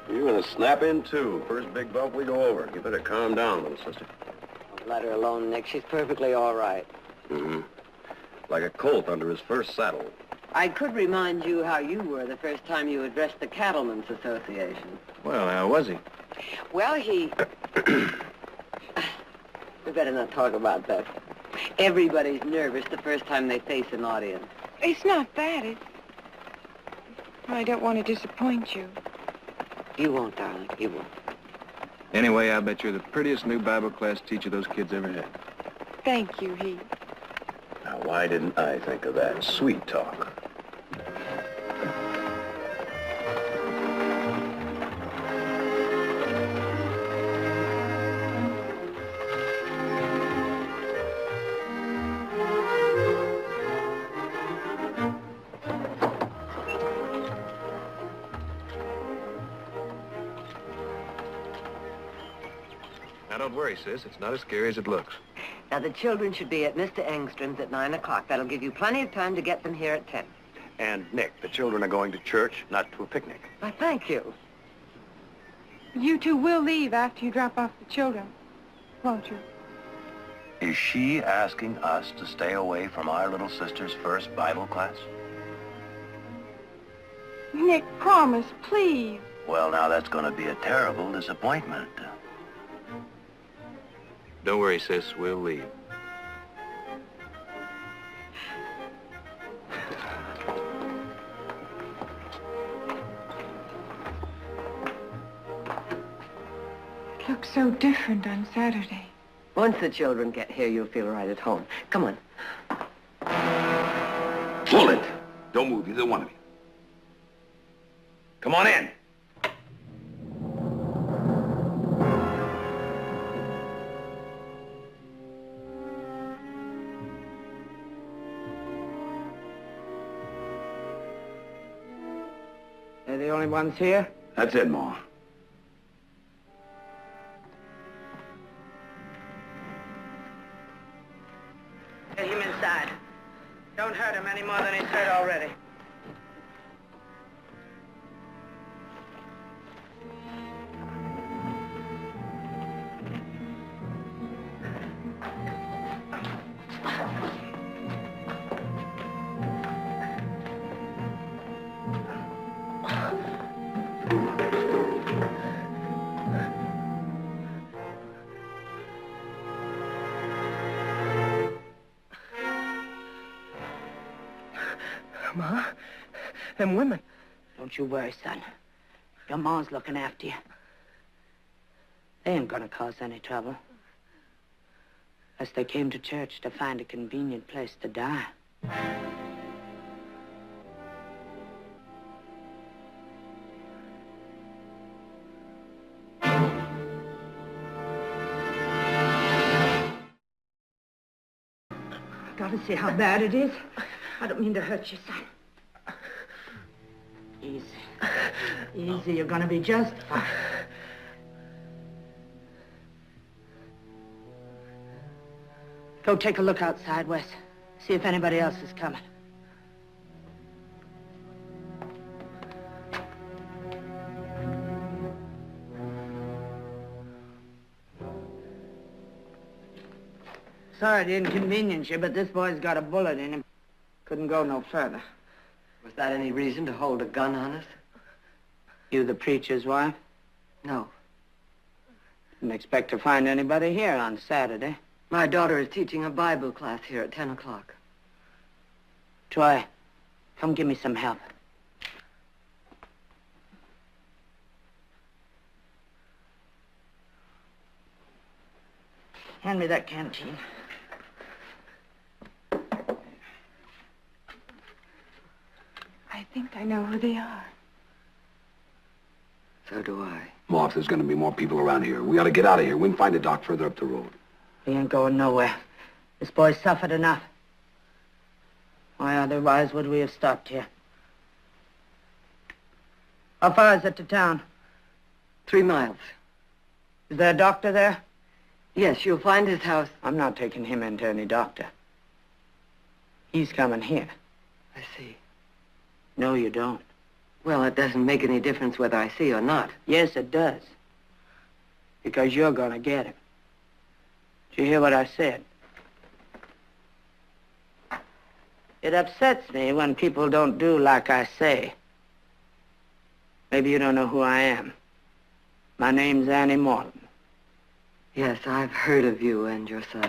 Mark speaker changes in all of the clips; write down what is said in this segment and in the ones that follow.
Speaker 1: You're gonna snap in, too. First big bump we go over. You better calm down, little sister.
Speaker 2: Let her alone, Nick. She's perfectly all right.
Speaker 1: Mm-hmm. Like a colt under his first saddle.
Speaker 2: I could remind you how you were the first time you addressed the Cattlemen's Association.
Speaker 1: Well, how was he?
Speaker 2: Well, he... We better not talk about that. Everybody's nervous the first time they face an audience.
Speaker 3: It's not that. I don't want to disappoint you.
Speaker 2: You won't, darling. You won't.
Speaker 4: Anyway, I bet you're the prettiest new Bible class teacher those kids ever had.
Speaker 3: Thank you, Heath.
Speaker 1: Now, why didn't I think of that? Sweet talk.
Speaker 4: Now, don't worry, sis. It's not as scary as it looks.
Speaker 2: Now, the children should be at Mr. Engstrom's at 9 o'clock. That'll give you plenty of time to get them here at 10.
Speaker 1: And, Nick, the children are going to church, not to a picnic.
Speaker 2: Why, thank you.
Speaker 3: You two will leave after you drop off the children, won't you?
Speaker 1: Is she asking us to stay away from our little sister's first Bible class?
Speaker 3: Nick, promise, please.
Speaker 1: Well, now, that's going to be a terrible disappointment.
Speaker 4: Don't worry, sis. We'll leave.
Speaker 3: It looks so different on Saturday.
Speaker 2: Once the children get here, you'll feel right at home. Come on.
Speaker 1: Pull it! Don't move, either one of you. Come on in.
Speaker 2: They're the only ones here?
Speaker 1: That's it, Ma.
Speaker 2: Get him inside. Don't hurt him any more than he's hurt already.
Speaker 5: Ma, them women.
Speaker 2: Don't you worry, son. Your ma's looking after you. They ain't gonna cause any trouble. Unless they came to church to find a convenient place to die.
Speaker 5: Gotta see how bad it is. I don't mean to hurt you, son. Easy. Easy, you're gonna be just fine.
Speaker 2: Go take a look outside, Wes. See if anybody else is coming. Sorry to inconvenience you, but this boy's got a bullet in him. Couldn't go no further. Was that any reason to hold a gun on us? You the preacher's wife? No. Didn't expect to find anybody here on Saturday. My daughter is teaching a Bible class here at 10 o'clock. Troy, come give me some help. Hand me that canteen.
Speaker 3: I think I know who they are.
Speaker 2: So do I.
Speaker 1: Ma, if there's going to be more people around here, we ought to get out of here. We can find a dock further up the road.
Speaker 2: We ain't going nowhere. This boy's suffered enough. Why otherwise would we have stopped here? How far is it to town? 3 miles. Is there a doctor there? Yes, you'll find his house. I'm not taking him into any doctor. He's coming here.
Speaker 6: I see.
Speaker 2: No, you don't.
Speaker 6: Well, it doesn't make any difference whether I see or not.
Speaker 2: Yes, it does. Because you're gonna get him. Did you hear what I said? It upsets me when people don't do like I say. Maybe you don't know who I am. My name's Annie Morton.
Speaker 6: Yes, I've heard of you and your sons.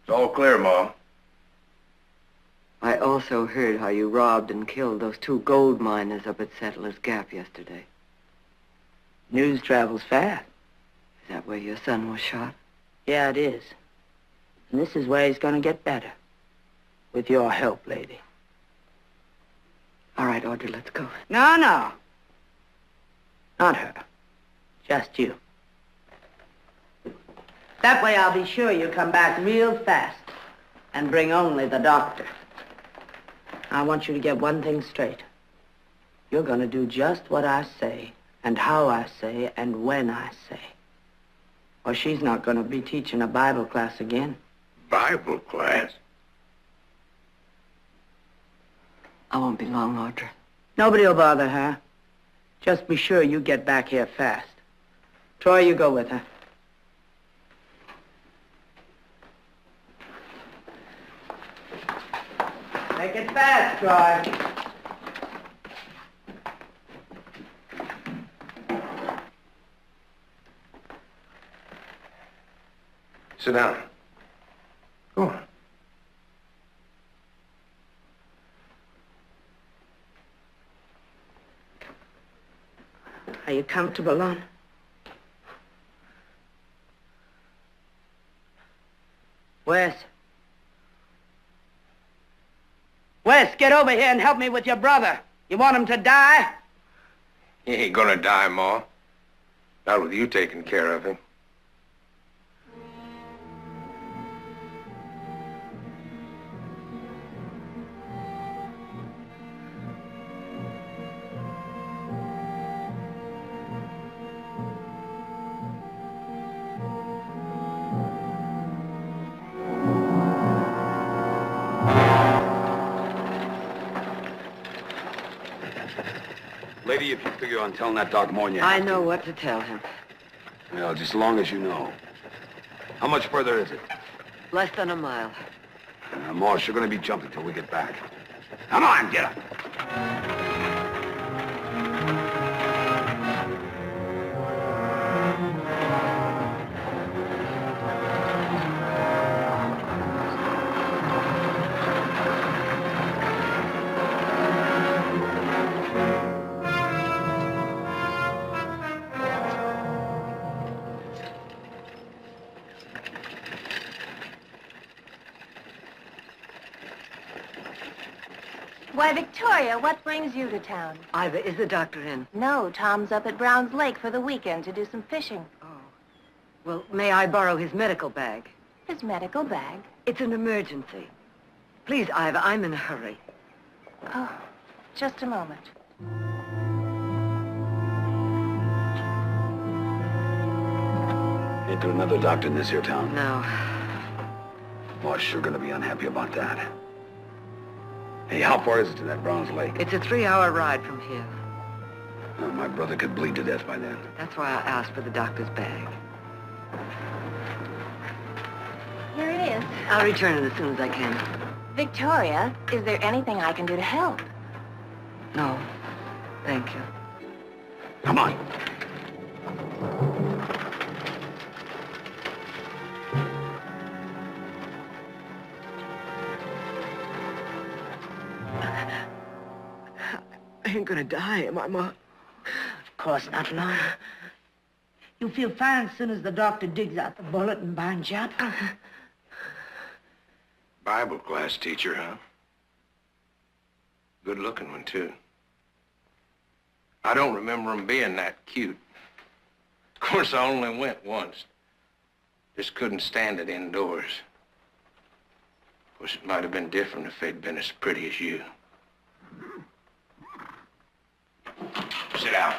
Speaker 1: It's all clear, Mom.
Speaker 6: I also heard how you robbed and killed those 2 gold miners up at Settler's Gap yesterday.
Speaker 2: News travels fast.
Speaker 6: Is that where your son was shot?
Speaker 2: Yeah, it is. And this is where he's gonna get better. With your help, lady.
Speaker 6: All right, Audrey, let's go.
Speaker 2: No, no. Not her. Just you. That way I'll be sure you come back real fast and bring only the doctor. I want you to get one thing straight. You're gonna do just what I say, and how I say, and when I say. Or she's not gonna be teaching a Bible class again.
Speaker 1: Bible class?
Speaker 6: I won't be long, Audrey.
Speaker 2: Nobody will bother her. Just be sure you get back here fast. Troy, you go with her. Make it fast, Troy.
Speaker 1: Sit down. Go on.
Speaker 2: Are you comfortable, Lon? Wes. Wes, get over here and help me with your brother. You want him to die?
Speaker 1: He ain't gonna die, Ma. Not with you taking care of him. Lady, if you figure on telling that dog more than you have
Speaker 6: I know what to tell him.
Speaker 1: Well, just as long as you know. How much further is it?
Speaker 6: Less than a mile.
Speaker 1: Moss, you're gonna be jumping till we get back. Come on, get up.
Speaker 7: Why, Victoria, what brings you to town?
Speaker 6: Ivor, is the doctor in?
Speaker 7: No, Tom's up at Brown's Lake for the weekend to do some fishing.
Speaker 6: Oh. Well, may I borrow his medical bag?
Speaker 7: His medical bag?
Speaker 6: It's an emergency. Please, Ivor, I'm in a hurry.
Speaker 7: Oh, just a moment.
Speaker 1: Ain't there another doctor in this here town?
Speaker 6: No.
Speaker 1: Moss sure gonna be unhappy about that. Hey, how far is it to that Brown's Lake?
Speaker 6: It's a 3-hour ride from here.
Speaker 1: Oh, my brother could bleed to death by then.
Speaker 6: That's why I asked for the doctor's bag.
Speaker 7: Here it is.
Speaker 6: I'll return it as soon as I can.
Speaker 7: Victoria, is there anything I can do to help?
Speaker 6: No, thank you.
Speaker 1: Come on.
Speaker 6: I ain't gonna die, am I, Ma?
Speaker 2: Of course not, Lon. You'll feel fine as soon as the doctor digs out the bullet and binds you up.
Speaker 1: Bible class teacher, huh? Good-looking one, too. I don't remember him being that cute. Of course, I only went once. Just couldn't stand it indoors. Of course, it might have been different if they'd been as pretty as you. Sit down.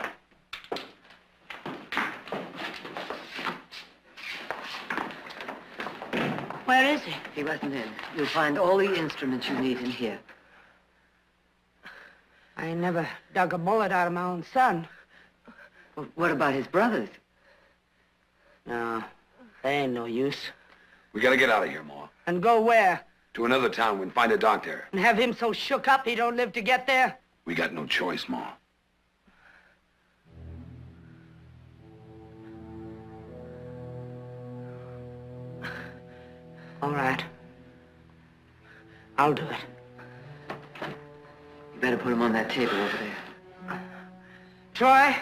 Speaker 2: Where is he?
Speaker 6: He wasn't in. You'll find all the instruments you need in here.
Speaker 2: I never dug a bullet out of my own son.
Speaker 6: Well, what about his brothers?
Speaker 2: No, they ain't no use.
Speaker 8: We gotta get out of here, Ma.
Speaker 2: And go where?
Speaker 8: To another town and find a doctor.
Speaker 2: And have him so shook up he don't live to get there?
Speaker 8: We got no choice, Ma.
Speaker 2: All right. I'll do it.
Speaker 6: You better put him on that table over there.
Speaker 2: Troy,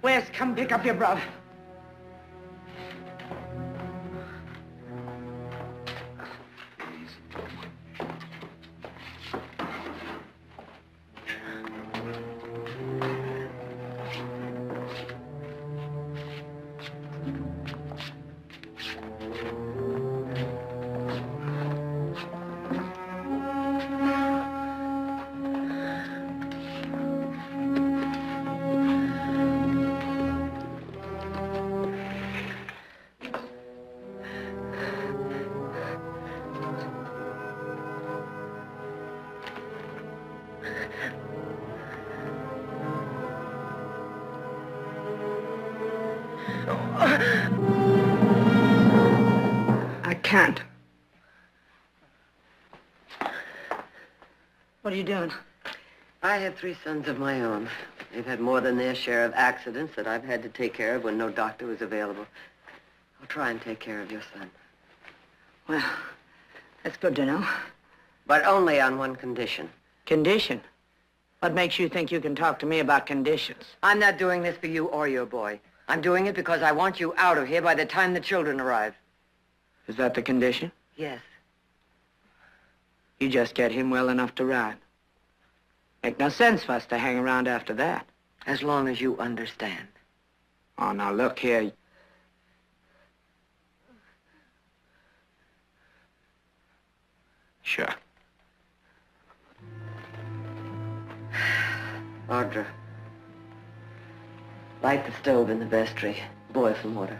Speaker 2: Wes, come pick up your brother. I can't. What are you doing?
Speaker 6: I have 3 sons of my own. They've had more than their share of accidents that I've had to take care of when no doctor was available. I'll try and take care of your son.
Speaker 2: Well, that's good to know.
Speaker 6: But only on one condition.
Speaker 2: Condition? What makes you think you can talk to me about conditions?
Speaker 6: I'm not doing this for you or your boy. I'm doing it because I want you out of here by the time the children arrive.
Speaker 2: Is that the condition?
Speaker 6: Yes.
Speaker 2: You just get him well enough to ride. Make no sense for us to hang around after that.
Speaker 6: As long as you understand.
Speaker 2: Oh, now look here. Sure.
Speaker 6: Audra, light the stove in the vestry. Boil some water.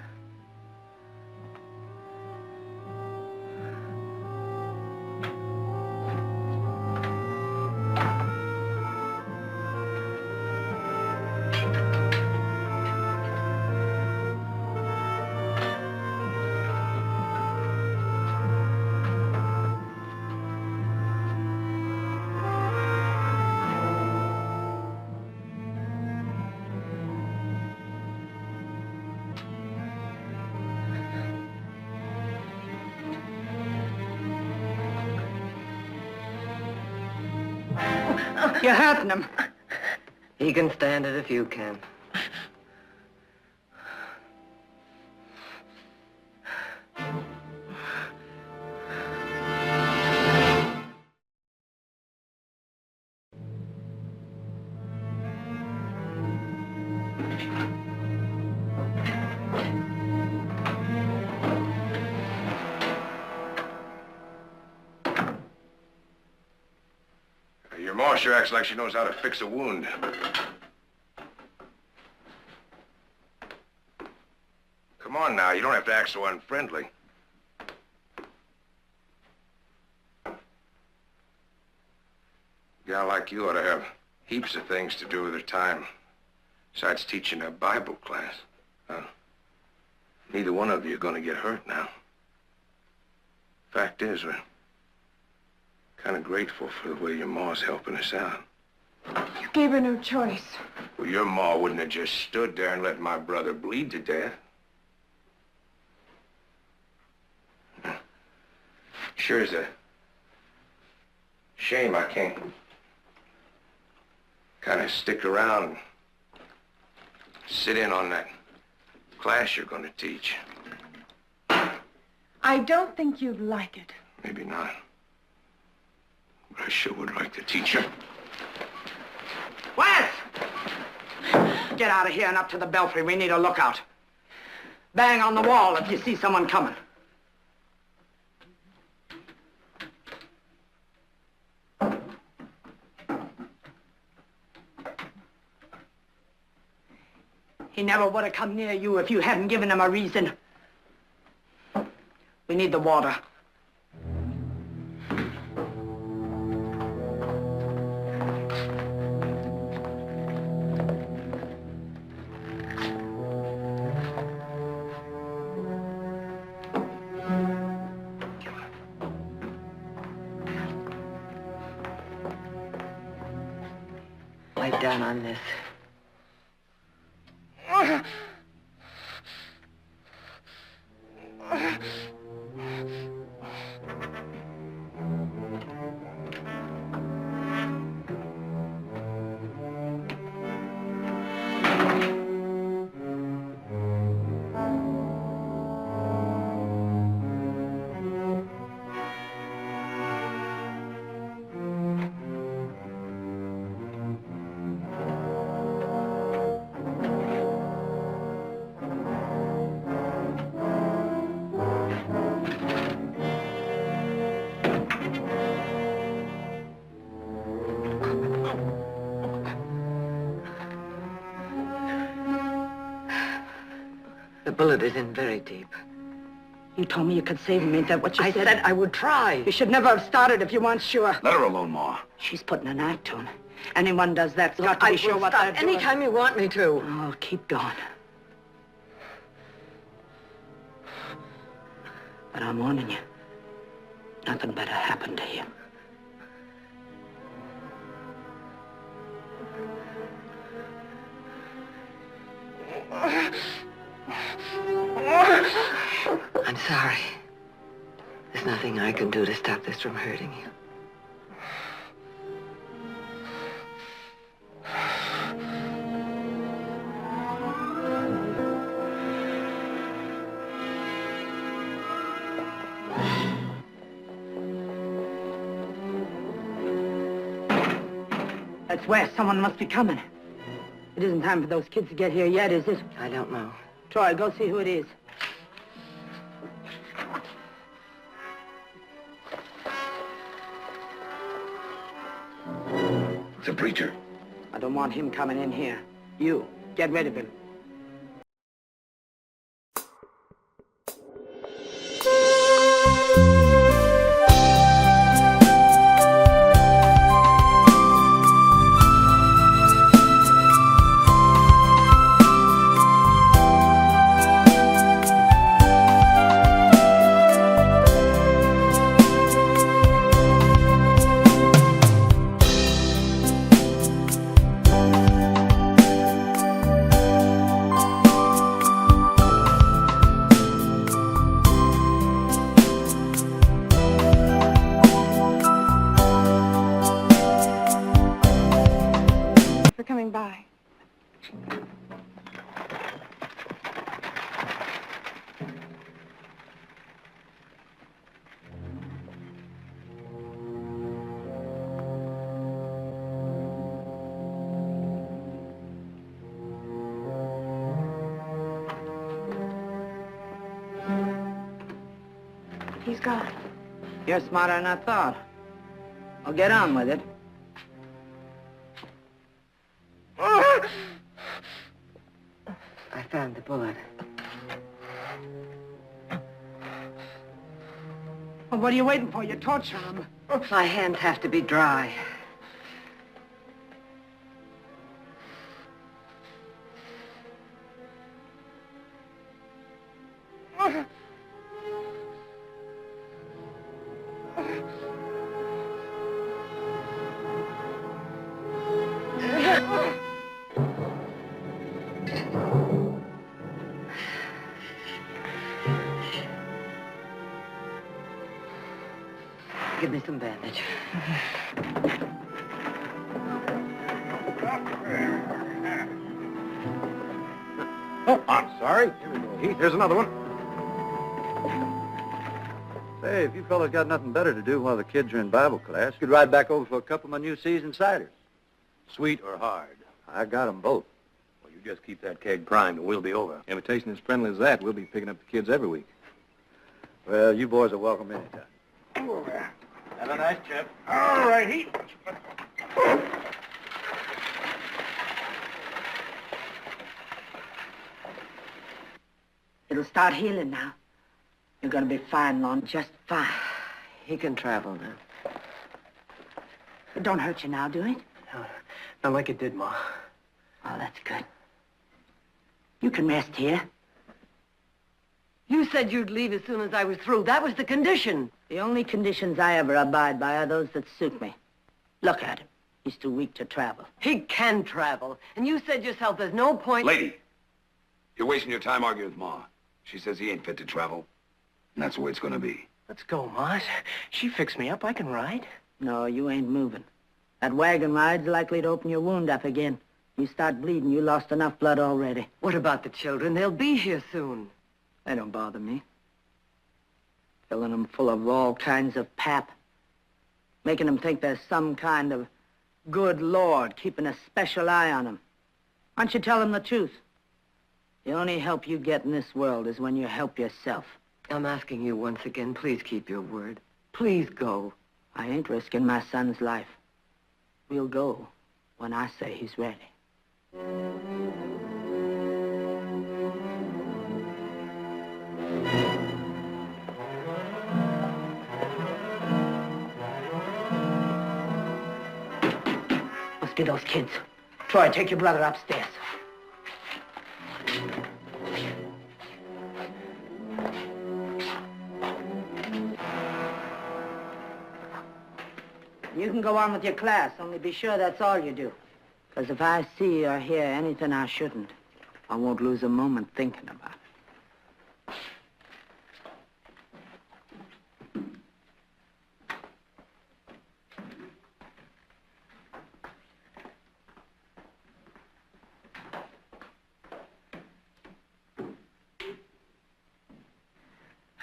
Speaker 2: You're hurting him.
Speaker 6: He can stand it if you can.
Speaker 1: Your ma sure acts like she knows how to fix a wound. Come on now, you don't have to act so unfriendly. A gal like you ought to have heaps of things to do with her time, besides teaching a Bible class. Neither one of you are going to get hurt now. Fact is, we're kind of grateful for the way your ma's helping us out.
Speaker 3: You gave her no choice.
Speaker 1: Well, your ma wouldn't have just stood there and let my brother bleed to death. Sure is a shame I can't kind of stick around and sit in on that class you're going to teach.
Speaker 3: I don't think you'd like it.
Speaker 1: Maybe not. But I sure would like to teach her.
Speaker 2: Wes! Get out of here and up to the belfry. We need a lookout. Bang on the wall if you see someone coming. He never would have come near you if you hadn't given him a reason.
Speaker 5: We need the water.
Speaker 6: Wipe down on this. The bullet is in very deep.
Speaker 5: You told me you could save him. Ain't that what you
Speaker 6: I said I would try.
Speaker 5: You should never have started if you weren't sure.
Speaker 8: Let her alone, Ma.
Speaker 5: She's putting an act to him. Anyone does that's got to
Speaker 6: I
Speaker 5: be sure
Speaker 6: will
Speaker 5: what
Speaker 6: stop
Speaker 5: they're doing.
Speaker 6: anytime you want me to.
Speaker 5: Oh, keep going. But I'm warning you. Nothing better happened to him.
Speaker 6: I'm sorry. There's nothing I can do to stop this from hurting you.
Speaker 5: That's west. Someone must be coming. It isn't time for those kids to get here yet, is it?
Speaker 6: I don't know.
Speaker 5: Troy, go see who it is.
Speaker 8: It's a preacher.
Speaker 5: I don't want him coming in here. You, get rid of him.
Speaker 3: For coming by. He's gone.
Speaker 5: You're smarter than I thought. I'll get on with it.
Speaker 6: I found the bullet.
Speaker 5: Well, what are you waiting for? You're torturing him.
Speaker 6: My hands have to be dry. Give me some bandage.
Speaker 9: Oh, I'm sorry. Here we go, Heath. Here's another one. Say, if you fellas got nothing better to do while the kids are in Bible class, you could ride back over for a couple of my new seasoned ciders.
Speaker 1: Sweet or hard?
Speaker 9: I got them both.
Speaker 1: Well, you just keep that keg primed and we'll be over.
Speaker 4: Invitation as friendly as that, we'll be picking up the kids every week.
Speaker 9: Well, you boys are welcome anytime.
Speaker 1: Have a nice trip.
Speaker 9: All right, Heath.
Speaker 5: It'll start healing now.
Speaker 2: You're gonna be fine, Lon, just fine.
Speaker 6: He can travel now.
Speaker 2: It don't hurt you now, do it?
Speaker 10: No, not like it did, Ma.
Speaker 2: Oh, that's good. You can rest here.
Speaker 6: You said you'd leave as soon as I was through. That was the condition.
Speaker 2: The only conditions I ever abide by are those that suit me. Look at him. He's too weak to travel.
Speaker 6: He can travel. And you said yourself there's no point...
Speaker 8: Lady, you're wasting your time arguing with Ma. She says he ain't fit to travel, and that's the way it's gonna be.
Speaker 10: Let's go, Ma. She fixed me up. I can ride.
Speaker 2: No, you ain't moving. That wagon ride's likely to open your wound up again. You start bleeding, you lost enough blood already.
Speaker 6: What about the children? They'll be here soon.
Speaker 2: They don't bother me. Filling them full of all kinds of pap. Making them think there's some kind of good Lord keeping a special eye on them. Why don't you tell them the truth? The only help you get in this world is when you help yourself.
Speaker 6: I'm asking you once again, please keep your word. Please go.
Speaker 2: I ain't risking my son's life. We'll go when I say he's ready. Must be those kids. Troy, take your brother upstairs. You can go on with your class, only be sure that's all you do. Because if I see or hear anything I shouldn't, I won't lose a moment thinking about it.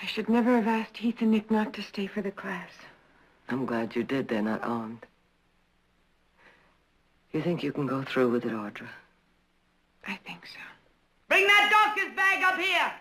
Speaker 3: I should never have asked Heath and Nick not to stay for the class.
Speaker 6: I'm glad you did. They're not armed. You think you can go through with it, Audra?
Speaker 3: I think so.
Speaker 2: Bring that doctor's bag up here!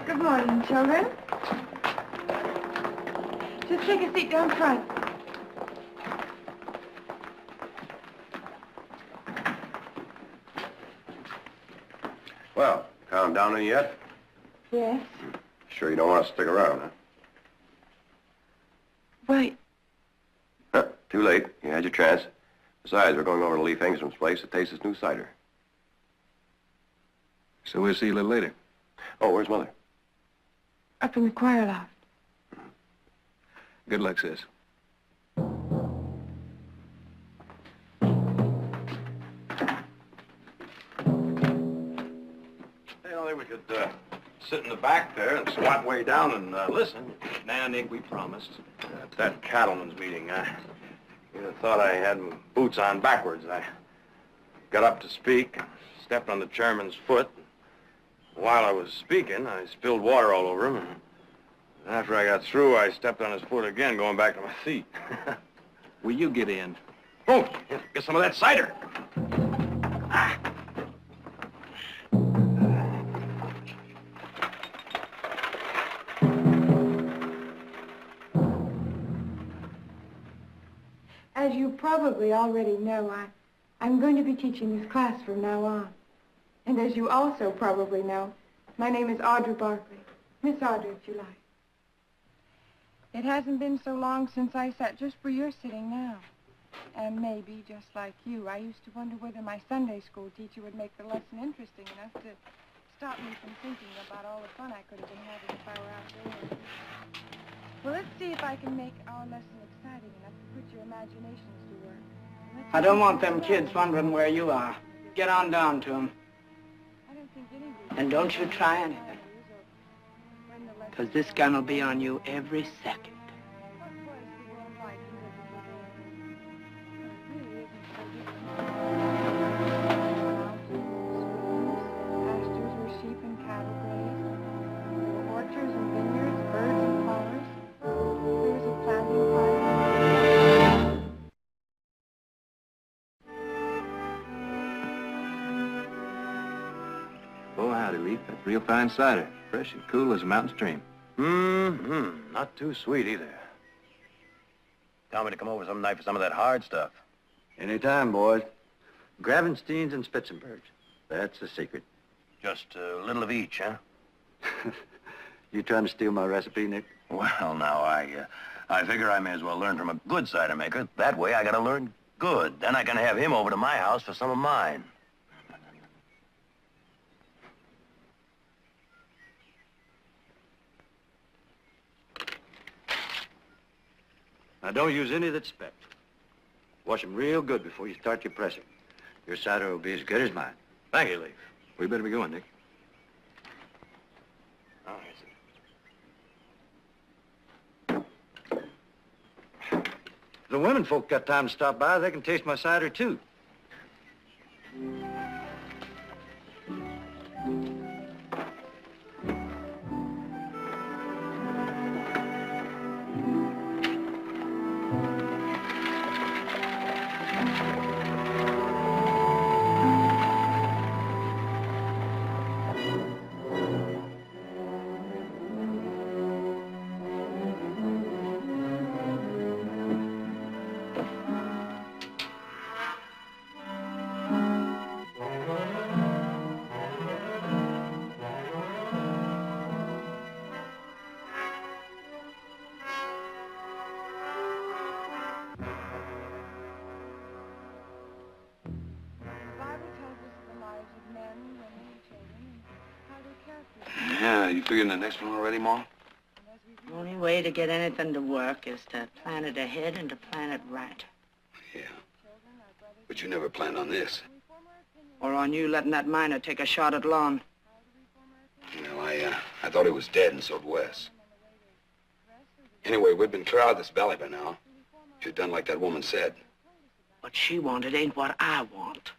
Speaker 3: Good morning, children. Just take a seat down front.
Speaker 11: Well, calm down any yet?
Speaker 3: Yes?
Speaker 11: Sure you don't want to stick around, huh?
Speaker 3: Wait.
Speaker 11: Huh, too late. You had your chance. Besides, we're going over to Lee Engstrom's place to taste his new cider.
Speaker 4: So we'll see you a little later.
Speaker 11: Oh, where's Mother?
Speaker 3: Up in the choir loft.
Speaker 4: Good luck, sis.
Speaker 9: Hey, I think we could sit in the back there and squat way down and listen.
Speaker 4: Nah, Nick, we promised.
Speaker 9: At that cattleman's meeting, you'd have thought I had my boots on backwards. I got up to speak, stepped on the chairman's foot. While I was speaking, I spilled water all over him. And after I got through, I stepped on his foot again, going back to my seat.
Speaker 4: Will you get in?
Speaker 9: Oh, get some of that cider.
Speaker 3: As you probably already know, I'm going to be teaching this class from now on. And as you also probably know, my name is Audra Barkley. Miss Audra, if you like. It hasn't been so long since I sat just where you're sitting now. And maybe, just like you, I used to wonder whether my Sunday school teacher would make the lesson interesting enough to stop me from thinking about all the fun I could have been having if I were out there. Well, let's see if I can make our lesson exciting enough to put your imaginations to work.
Speaker 2: I don't want them kids wondering where you are. Get on down to them. And don't you try anything. Because this gun will be on you every second.
Speaker 3: Pastures where sheep and cattle grazed. There were orchards and vineyards, birds and flowers.
Speaker 4: real fine cider. Fresh and cool as a mountain stream.
Speaker 9: Mm-hmm. Not too sweet either. Tell me to come over some night for some of that hard stuff.
Speaker 12: Anytime, boys. Gravensteins and Spitzenbergs. That's the secret.
Speaker 9: Just a little of each, huh?
Speaker 12: You trying to steal my recipe, Nick?
Speaker 9: Well, now, I figure I may as well learn from a good cider maker. That way I gotta learn good. Then I can have him over to my house for some of mine.
Speaker 12: Now, don't use any that's specked. Wash them real good before you start your pressing. Your cider will be as good as mine.
Speaker 9: Thank you, Leaf.
Speaker 4: We better be going, Nick.
Speaker 9: All right, sir.
Speaker 12: If the women folk got time to stop by, they can taste my cider, too.
Speaker 8: Yeah, you figuring the next one already, Ma?
Speaker 5: The only way to get anything to work is to plan it ahead and to plan it right.
Speaker 8: Yeah. But you never planned on this.
Speaker 5: Or on you letting that miner take a shot at Lon.
Speaker 8: Well, I thought he was dead, and so'd Wes. Anyway, we'd been clear out of this valley by now. If you'd done like that woman said.
Speaker 5: What she wanted ain't what I want.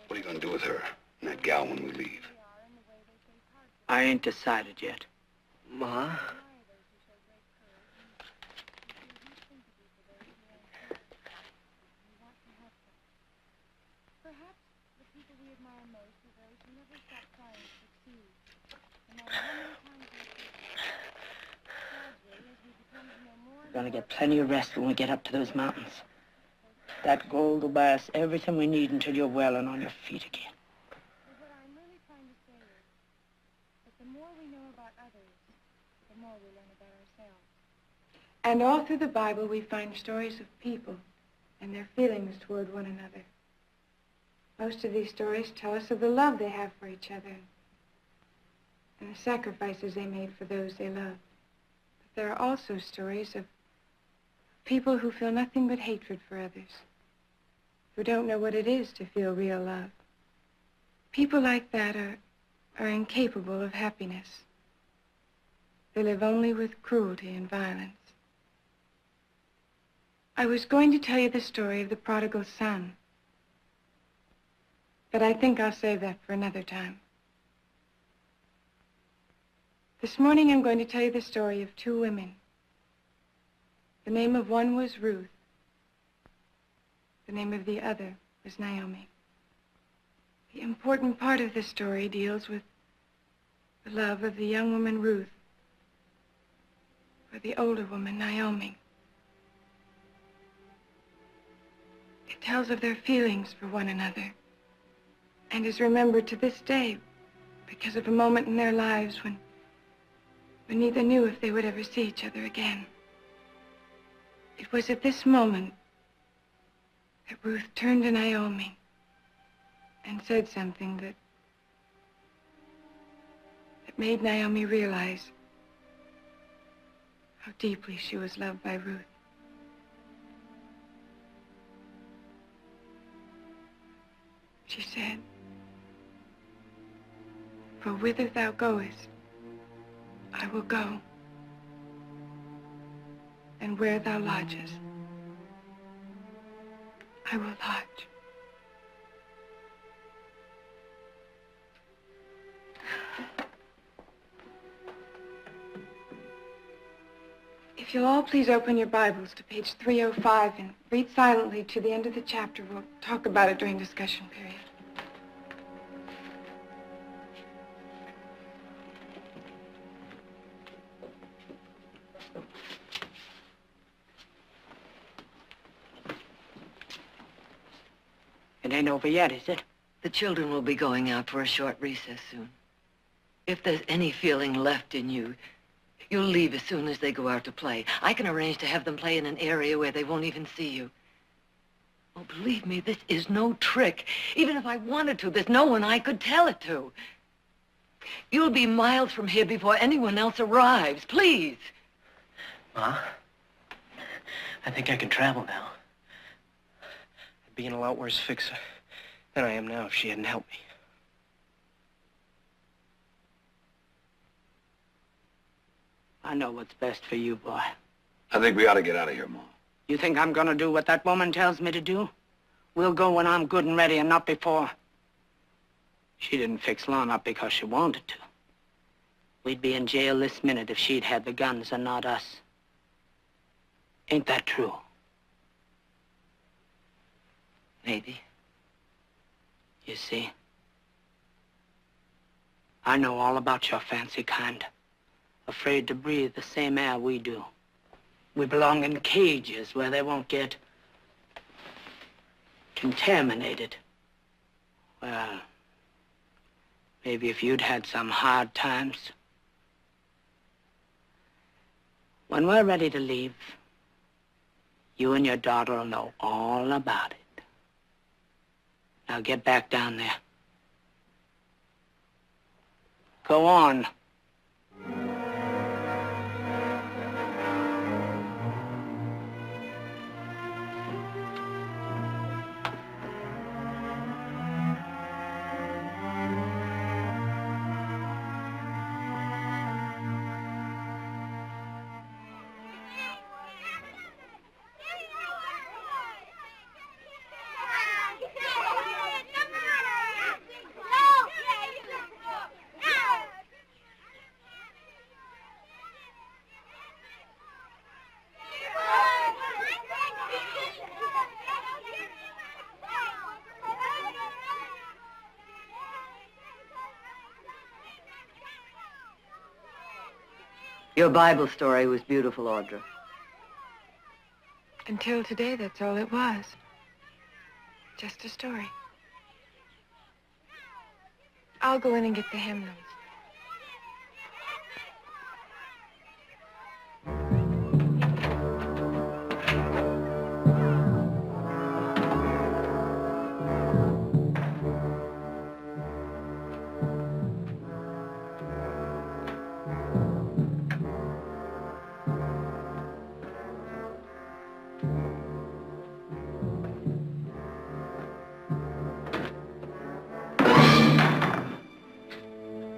Speaker 8: What are you gonna do with her and that gal when we leave?
Speaker 5: I ain't decided yet.
Speaker 10: Ma?
Speaker 5: We're gonna get plenty of rest when we get up to those mountains. That gold will buy us everything we need until you're well and on your feet again.
Speaker 3: What I'm really trying to say is that the more we know about others, the more we learn about ourselves. And all through the Bible, we find stories of people and their feelings toward one another. Most of these stories tell us of the love they have for each other and the sacrifices they made for those they loved. But there are also stories of people who feel nothing but hatred for others, who don't know what it is to feel real love. People like that are incapable of happiness. They live only with cruelty and violence. I was going to tell you the story of the prodigal son, but I think I'll save that for another time. This morning I'm going to tell you the story of two women. The name of one was Ruth. The name of the other was Naomi. The important part of the story deals with the love of the young woman Ruth for the older woman Naomi. It tells of their feelings for one another and is remembered to this day because of a moment in their lives when neither knew if they would ever see each other again. It was at this moment that Ruth turned to Naomi and said something that made Naomi realize how deeply she was loved by Ruth. She said, "For whither thou goest, I will go, and where thou lodgest, I will lodge." If If you'll all please open your Bibles to page 305 and read silently to the end of the chapter, we'll talk about it during discussion period.
Speaker 2: It ain't over yet, is it?
Speaker 6: The children will be going out for a short recess soon. If there's any feeling left in you, you'll leave as soon as they go out to play. I can arrange to have them play in an area where they won't even see you. Oh, believe me, this is no trick. Even if I wanted to, there's no one I could tell it to. You'll be miles from here before anyone else arrives. Please.
Speaker 10: Ma, I think I can travel now. I'd be in a lot worse fix than I am now if she hadn't helped me.
Speaker 2: I know what's best for you, boy.
Speaker 8: I think we ought to get out of here, Ma.
Speaker 2: You think I'm gonna do what that woman tells me to do? We'll go when I'm good and ready and not before. She didn't fix Lon up because she wanted to. We'd be in jail this minute if she'd had the guns and not us. Ain't that true?
Speaker 6: Maybe.
Speaker 2: You see, I know all about your fancy kind. Afraid to breathe the same air we do. We belong in cages where they won't get contaminated. Well, maybe if you'd had some hard times. When we're ready to leave, you and your daughter will know all about it. Now get back down there. Go on.
Speaker 6: Your Bible story was beautiful, Audra.
Speaker 3: Until today, that's all it was. Just a story. I'll go in and get the hymnals.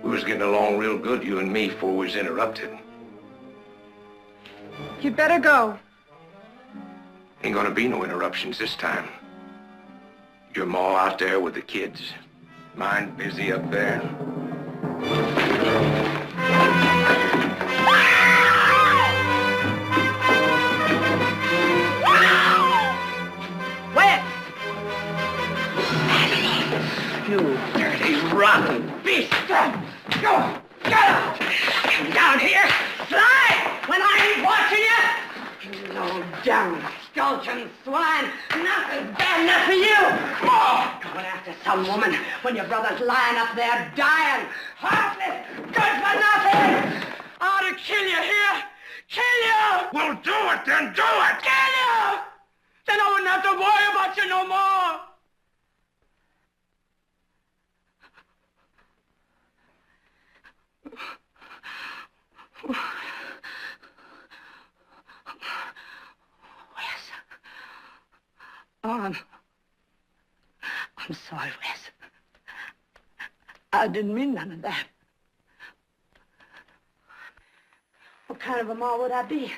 Speaker 1: We was getting along real good, you and me, before we was interrupted.
Speaker 3: You'd better go.
Speaker 1: Ain't gonna be no interruptions this time. Your ma out there with the kids. Mine busy up there.
Speaker 2: Where? You dirty, rotten beast! Go! Get out! Come down here! Slide! When I ain't watching you! You low down, skulking swine! Nothing's bad enough for you! Oh, going after some woman when your brother's lying up there dying! Heartless! Good for nothing! I ought to kill you here! Kill you!
Speaker 1: Well, do it then! Do it!
Speaker 2: Kill you! Then I wouldn't have to worry about you no more! Wes. Oh, I'm sorry, Wes. I didn't mean none of that. What kind of a ma would I be?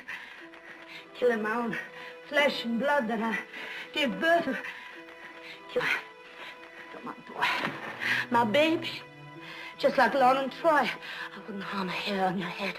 Speaker 2: Killing my own flesh and blood that I gave birth to. Kill my boy, my baby. Just like Lon and Troy, I wouldn't harm a hair on your head.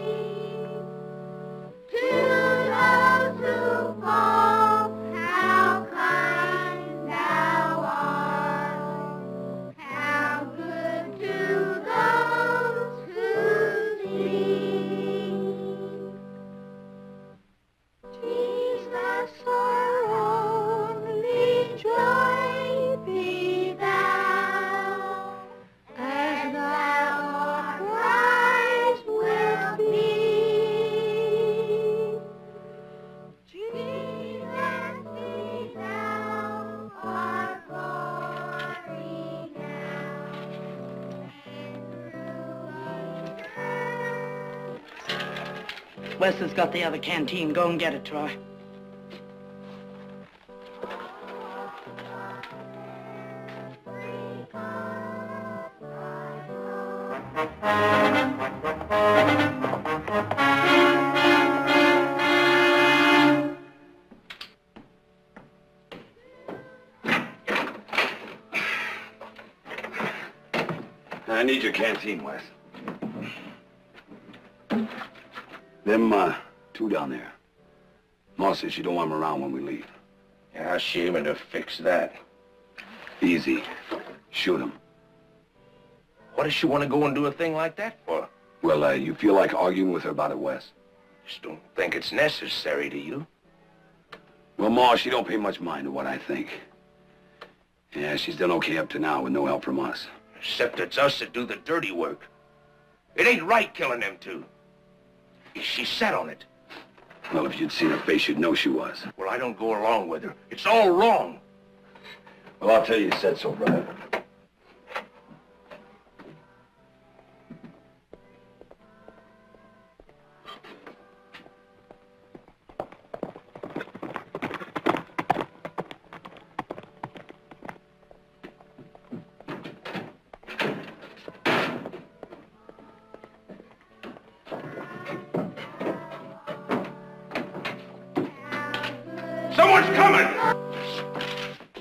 Speaker 2: Wes has got the other canteen. Go and get it, Troy.
Speaker 8: I need your canteen, Wes. Them, two down there. Ma says she don't want them around when we leave.
Speaker 1: Yeah, how's she aiming to fix that?
Speaker 8: Easy. Shoot them.
Speaker 1: What does she want to go and do a thing like that for?
Speaker 8: Well, you feel like arguing with her about it, Wes?
Speaker 1: Just don't think it's necessary, do you?
Speaker 8: Well, Ma, she don't pay much mind to what I think. Yeah, she's done okay up to now with no help from us.
Speaker 1: Except it's us that do the dirty work. It ain't right killing them two. She's set on it.
Speaker 8: Well, if you'd seen her face, you'd know she was.
Speaker 1: Well, I don't go along with her. It's all wrong.
Speaker 8: Well, I'll tell you said so, brother.
Speaker 1: Someone's coming!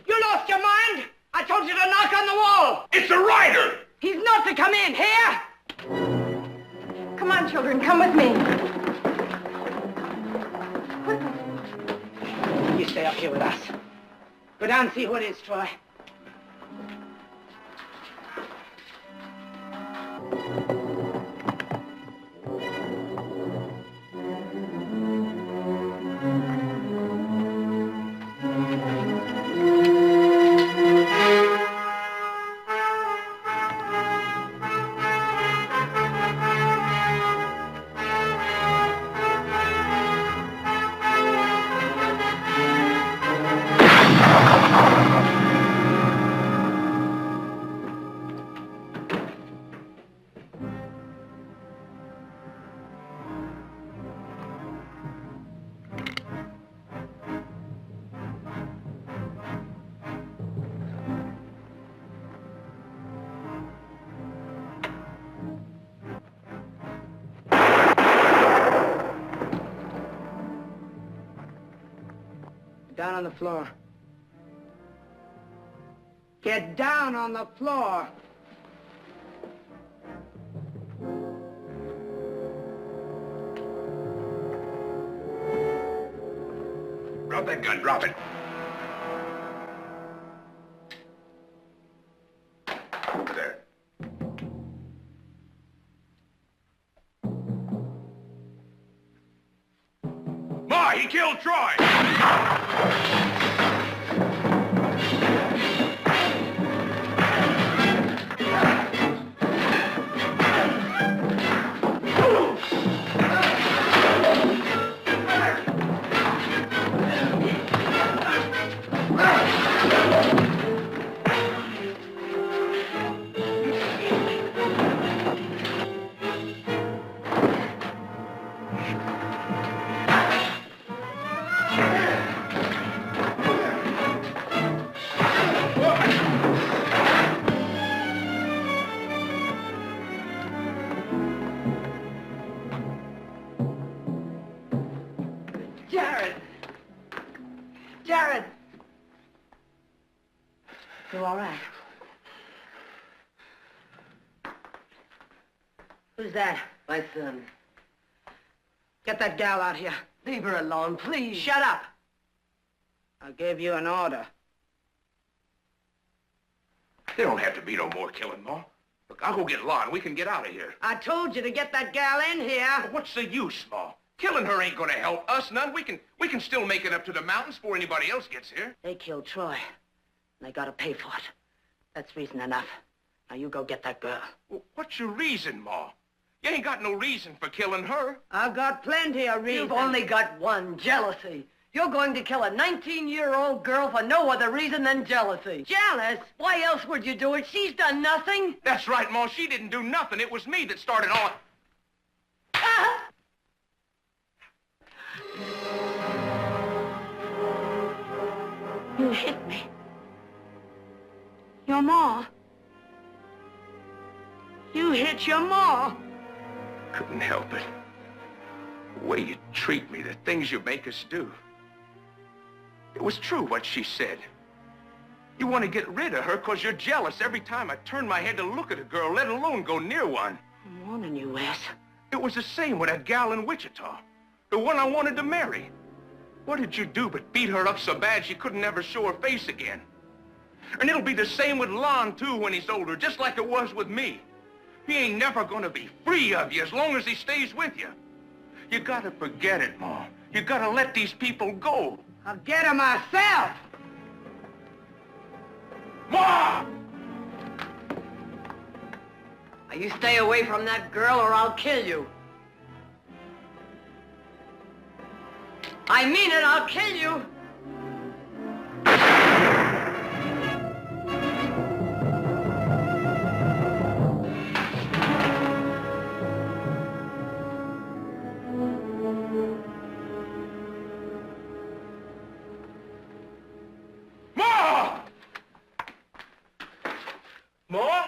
Speaker 2: You lost your mind? I told you to knock on the wall.
Speaker 1: It's a rider!
Speaker 2: He's not to come in. Here?
Speaker 3: Come on, children, come with me.
Speaker 2: You stay up here with us. Go down and see who it is, Troy. Down on the floor. Get down on the floor.
Speaker 1: Drop that gun, drop it. Over there. Ma, he killed Troy!
Speaker 2: Jared! You all right? Who's that?
Speaker 6: My son.
Speaker 2: Get that gal out here.
Speaker 6: Leave her alone, please.
Speaker 2: Shut up! I gave you an order.
Speaker 1: There don't have to be no more killing, Ma. Look, I'll go get Law and we can get out of here.
Speaker 2: I told you to get that gal in here.
Speaker 1: But what's the use, Ma? Killing her ain't gonna help us none. We can still make it up to the mountains before anybody else gets here.
Speaker 2: They killed Troy, and they gotta pay for it. That's reason enough. Now you go get that girl.
Speaker 1: Well, what's your reason, Ma? You ain't got no reason for killing her.
Speaker 2: I've got plenty of reasons.
Speaker 6: You've only got one, jealousy. You're going to kill a 19-year-old girl for no other reason than jealousy.
Speaker 2: Jealous?
Speaker 6: Why else would you do it? She's done nothing.
Speaker 1: That's right, Ma. She didn't do nothing. It was me that started all...
Speaker 5: You hit me. Your ma. You hit your ma.
Speaker 1: Couldn't help it. The way you treat me, the things you make us do. It was true what she said. You want to get rid of her because you're jealous every time I turn my head to look at a girl, let alone go near one.
Speaker 5: I'm warning you, Wes.
Speaker 1: It was the same with that gal in Wichita, the one I wanted to marry. What did you do but beat her up so bad she couldn't ever show her face again? And it'll be the same with Lon, too, when he's older, just like it was with me. He ain't never gonna be free of you as long as he stays with you. You gotta forget it, Ma. You gotta let these people go.
Speaker 2: I'll get her myself.
Speaker 1: Ma!
Speaker 2: Now, you stay away from that girl or I'll kill you. I mean it, I'll kill you.
Speaker 1: Ma! Ma?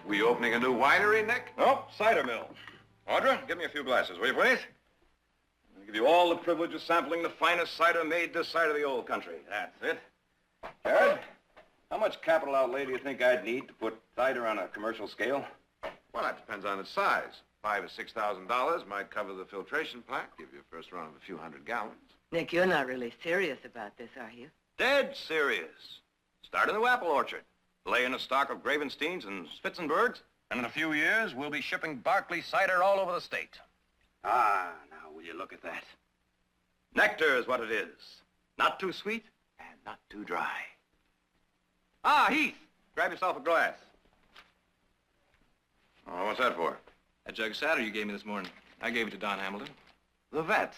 Speaker 4: We opening a new winery, Nick?
Speaker 12: Nope, cider mill. Audra, give me a few glasses, will you, please? I'll give you all the privilege of sampling the finest cider made this side of the old country. That's it. Jared, how much capital outlay do you think I'd need to put cider on a commercial scale?
Speaker 4: Well, that depends on its size. $5,000 or $6,000 might cover the filtration plant, give you a first run of a few hundred gallons.
Speaker 6: Nick, you're not really serious about this, are you?
Speaker 12: Dead serious. Start a new apple orchard. Lay in a stock of Gravensteins and Spitzenbergs, and in a few years, we'll be shipping Barkley cider all over the state. Ah, now will you look at that? Nectar is what it is. Not too sweet and not too dry. Ah, Heath, grab yourself a glass.
Speaker 4: Oh, what's that for?
Speaker 9: That jug of cider you gave me this morning. I gave it to Don Hamilton.
Speaker 12: The vet.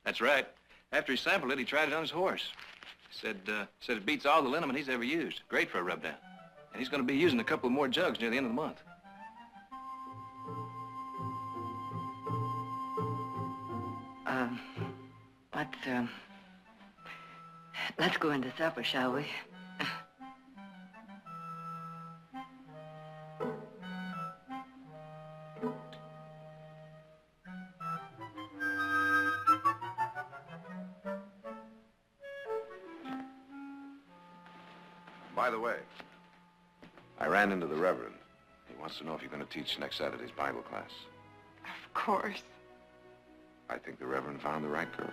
Speaker 9: That's right. After he sampled it, he tried it on his horse. Said it beats all the liniment he's ever used. Great for a rub-down. And he's going to be using a couple more jugs near the end of the month.
Speaker 6: Let's go into supper, shall we?
Speaker 4: By the way, I ran into the Reverend. He wants to know if you're going to teach next Saturday's Bible class.
Speaker 3: Of course.
Speaker 4: I think the Reverend found the right girl.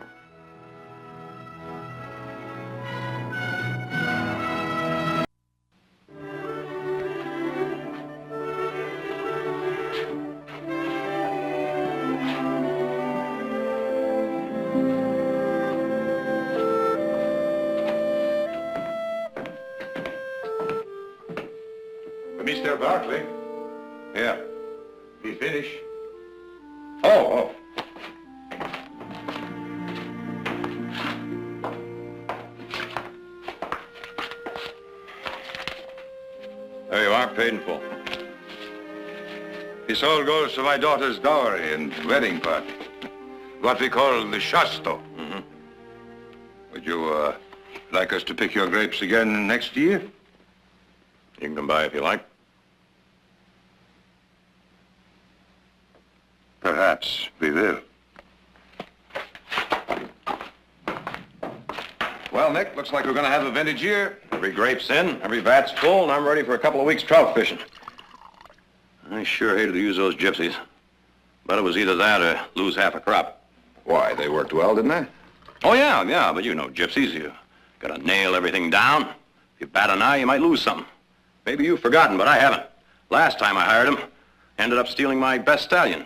Speaker 1: Mr. Barkley,
Speaker 12: Yeah.
Speaker 1: we finish.
Speaker 12: Oh. There you are, paid in full.
Speaker 4: This all goes to my daughter's dowry and wedding party. What we call the shasto.
Speaker 12: Mm-hmm.
Speaker 4: Would you, like us to pick your grapes again next year?
Speaker 12: You can come by if you like.
Speaker 4: Perhaps we will. Well, Nick, looks like we're going to have a vintage year.
Speaker 12: Every grape's in, every vat's full, and I'm ready for a couple of weeks trout fishing. I sure hated to use those gypsies. But it was either that or lose half a crop.
Speaker 4: Why, they worked well, didn't they?
Speaker 12: Oh, yeah, but you know gypsies, you gotta nail everything down. If you bat an eye, you might lose something. Maybe you've forgotten, but I haven't. Last time I hired him, ended up stealing my best stallion.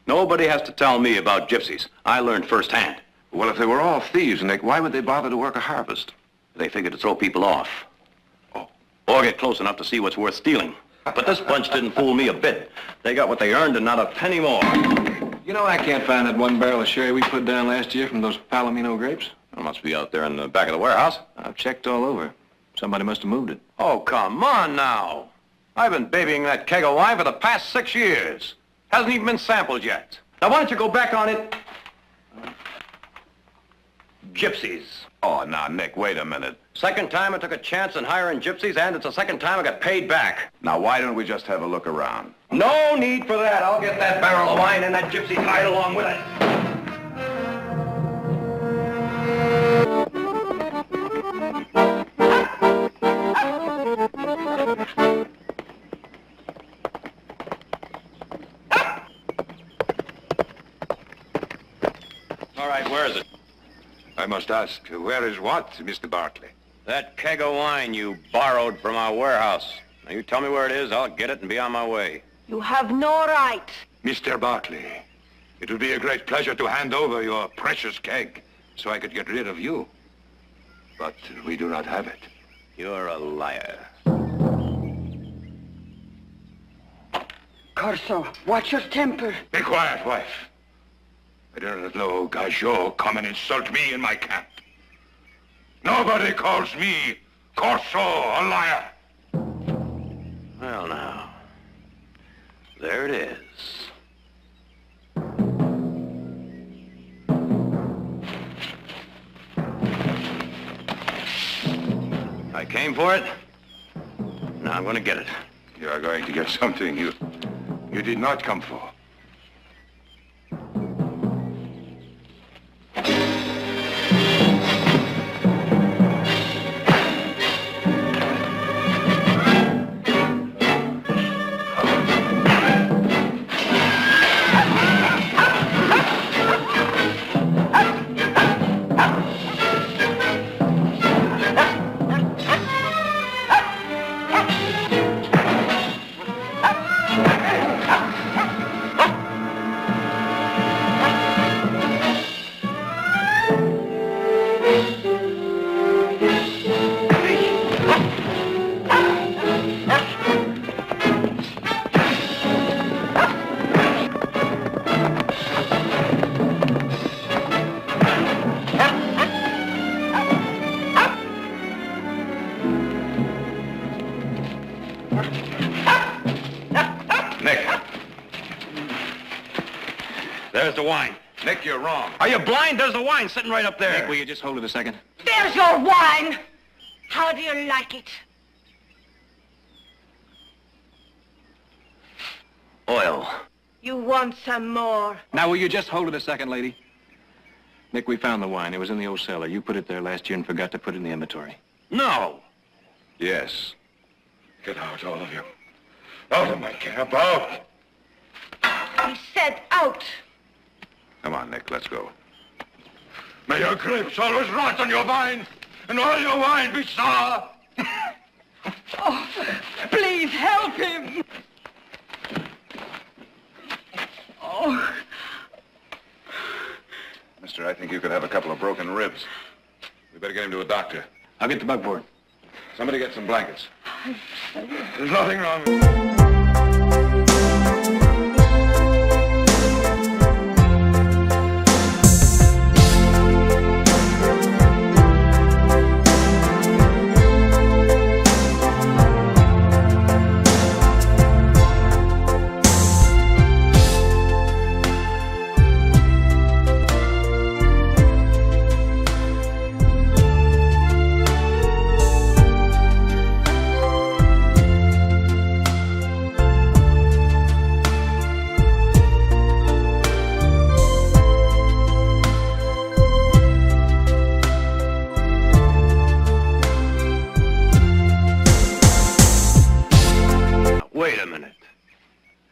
Speaker 12: Nobody has to tell me about gypsies. I learned firsthand.
Speaker 4: Well, if they were all thieves, Nick, why would they bother to work a harvest?
Speaker 12: They figured to throw people off.
Speaker 4: Oh.
Speaker 12: Or get close enough to see what's worth stealing.
Speaker 9: But this bunch didn't fool me a bit. They got what they earned and not a penny more.
Speaker 4: You know, I can't find that one barrel of sherry we put down last year from those Palomino grapes.
Speaker 9: It must be out there in the back of the warehouse.
Speaker 4: I've checked all over. Somebody must have moved it.
Speaker 9: Oh, come on now. I've been babying that keg of wine for the past 6 years. Hasn't even been sampled yet. Now, why don't you go back on it? Gypsies.
Speaker 4: Oh, now, Nick, wait a minute.
Speaker 9: Second time I took a chance on hiring gypsies, and it's the second time I got paid back.
Speaker 4: Now, why don't we just have a look around?
Speaker 9: No need for that. I'll get that barrel of wine and that gypsy hide along with it. All right, where is it?
Speaker 4: I must ask, where is what, Mr. Barkley?
Speaker 9: That keg of wine you borrowed from our warehouse. Now, you tell me where it is, I'll get it and be on my way.
Speaker 5: You have no right.
Speaker 4: Mr. Barkley, it would be a great pleasure to hand over your precious keg so I could get rid of you. But we do not have it.
Speaker 9: You're a liar.
Speaker 2: Corso, watch your temper.
Speaker 4: Be quiet, wife. I do not know Gajot come and insult me in my camp. Nobody calls me Corso a liar.
Speaker 9: Well, now, there it is. I came for it. Now I'm going to get it.
Speaker 4: You are going to get something you did not come for.
Speaker 9: There's the wine.
Speaker 4: Nick, you're wrong.
Speaker 9: Are you blind? There's the wine sitting right up there.
Speaker 4: Nick, will you just hold it a second?
Speaker 5: There's your wine. How do you like it?
Speaker 9: Oil.
Speaker 5: You want some more?
Speaker 4: Now, will you just hold it a second, lady? Nick, we found the wine. It was in the old cellar. You put it there last year and forgot to put it in the inventory.
Speaker 9: No.
Speaker 4: Yes. Get out, all of you. Out of my camp, out!
Speaker 5: He said out.
Speaker 4: Come on, Nick, let's go. May your grapes always rot on your vine, and all your wine be sour!
Speaker 5: Oh, please help him. Oh.
Speaker 4: Mister, I think you could have a couple of broken ribs. We better get him to a doctor.
Speaker 9: I'll get the buckboard.
Speaker 4: Somebody get some blankets. There's nothing wrong with it.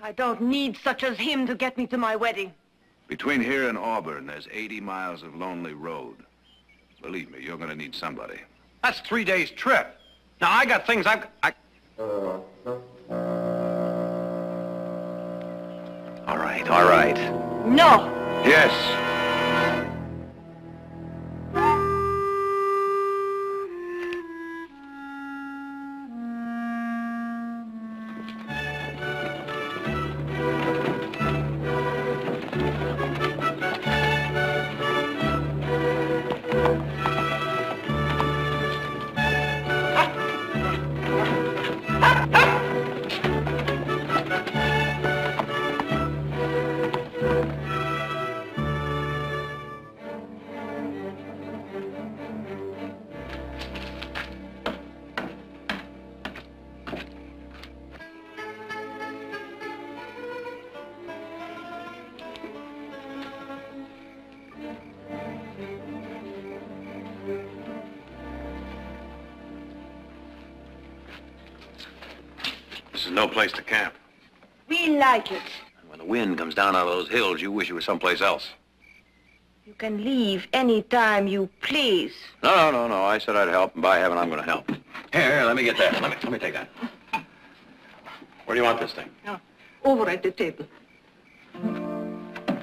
Speaker 5: I don't need such as him to get me to my wedding.
Speaker 4: Between here and Auburn, there's 80 miles of lonely road. Believe me, you're going to need somebody.
Speaker 9: That's 3 days' trip. Now, I got things I... All right, all right.
Speaker 5: No.
Speaker 4: Yes.
Speaker 12: no place to camp.
Speaker 5: We like it.
Speaker 12: When the wind comes down out of those hills, you wish you were someplace else.
Speaker 5: You can leave any time you please.
Speaker 12: No. I said I'd help, and by heaven, I'm going to help. Here, let me get that. Let me take that. Where do you want this thing?
Speaker 5: Over at the table.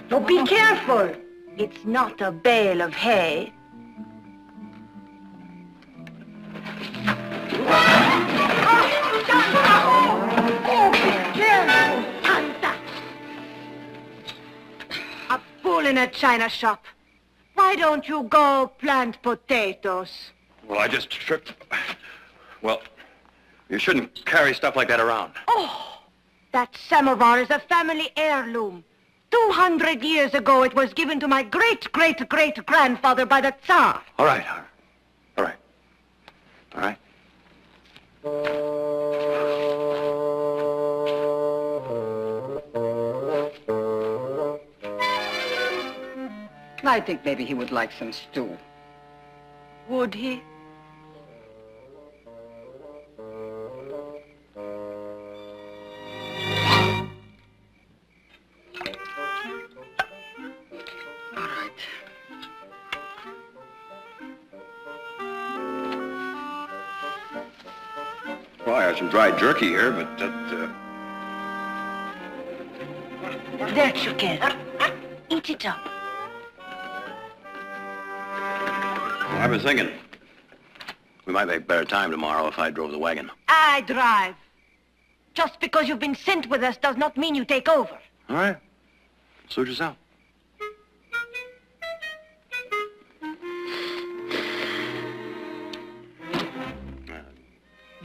Speaker 5: Oh, be careful. It's not a bale of hay. Oh, be careful. Tanta. A fool in a china shop. Why don't you go plant potatoes?
Speaker 12: Well, I just tripped. Well, you shouldn't carry stuff like that around.
Speaker 5: Oh, that samovar is a family heirloom. 200 years ago, it was given to my great-great-great-grandfather by the Tsar.
Speaker 12: All right.
Speaker 2: I think maybe he would like some stew.
Speaker 5: Would he?
Speaker 12: Well, I have some dried jerky here, but that,
Speaker 5: There, together. Eat it up.
Speaker 12: well, I was thinking we might make better time tomorrow if I drove the wagon.
Speaker 5: I drive. Just because you've been sent with us does not mean you take over.
Speaker 12: All right. Suit yourself.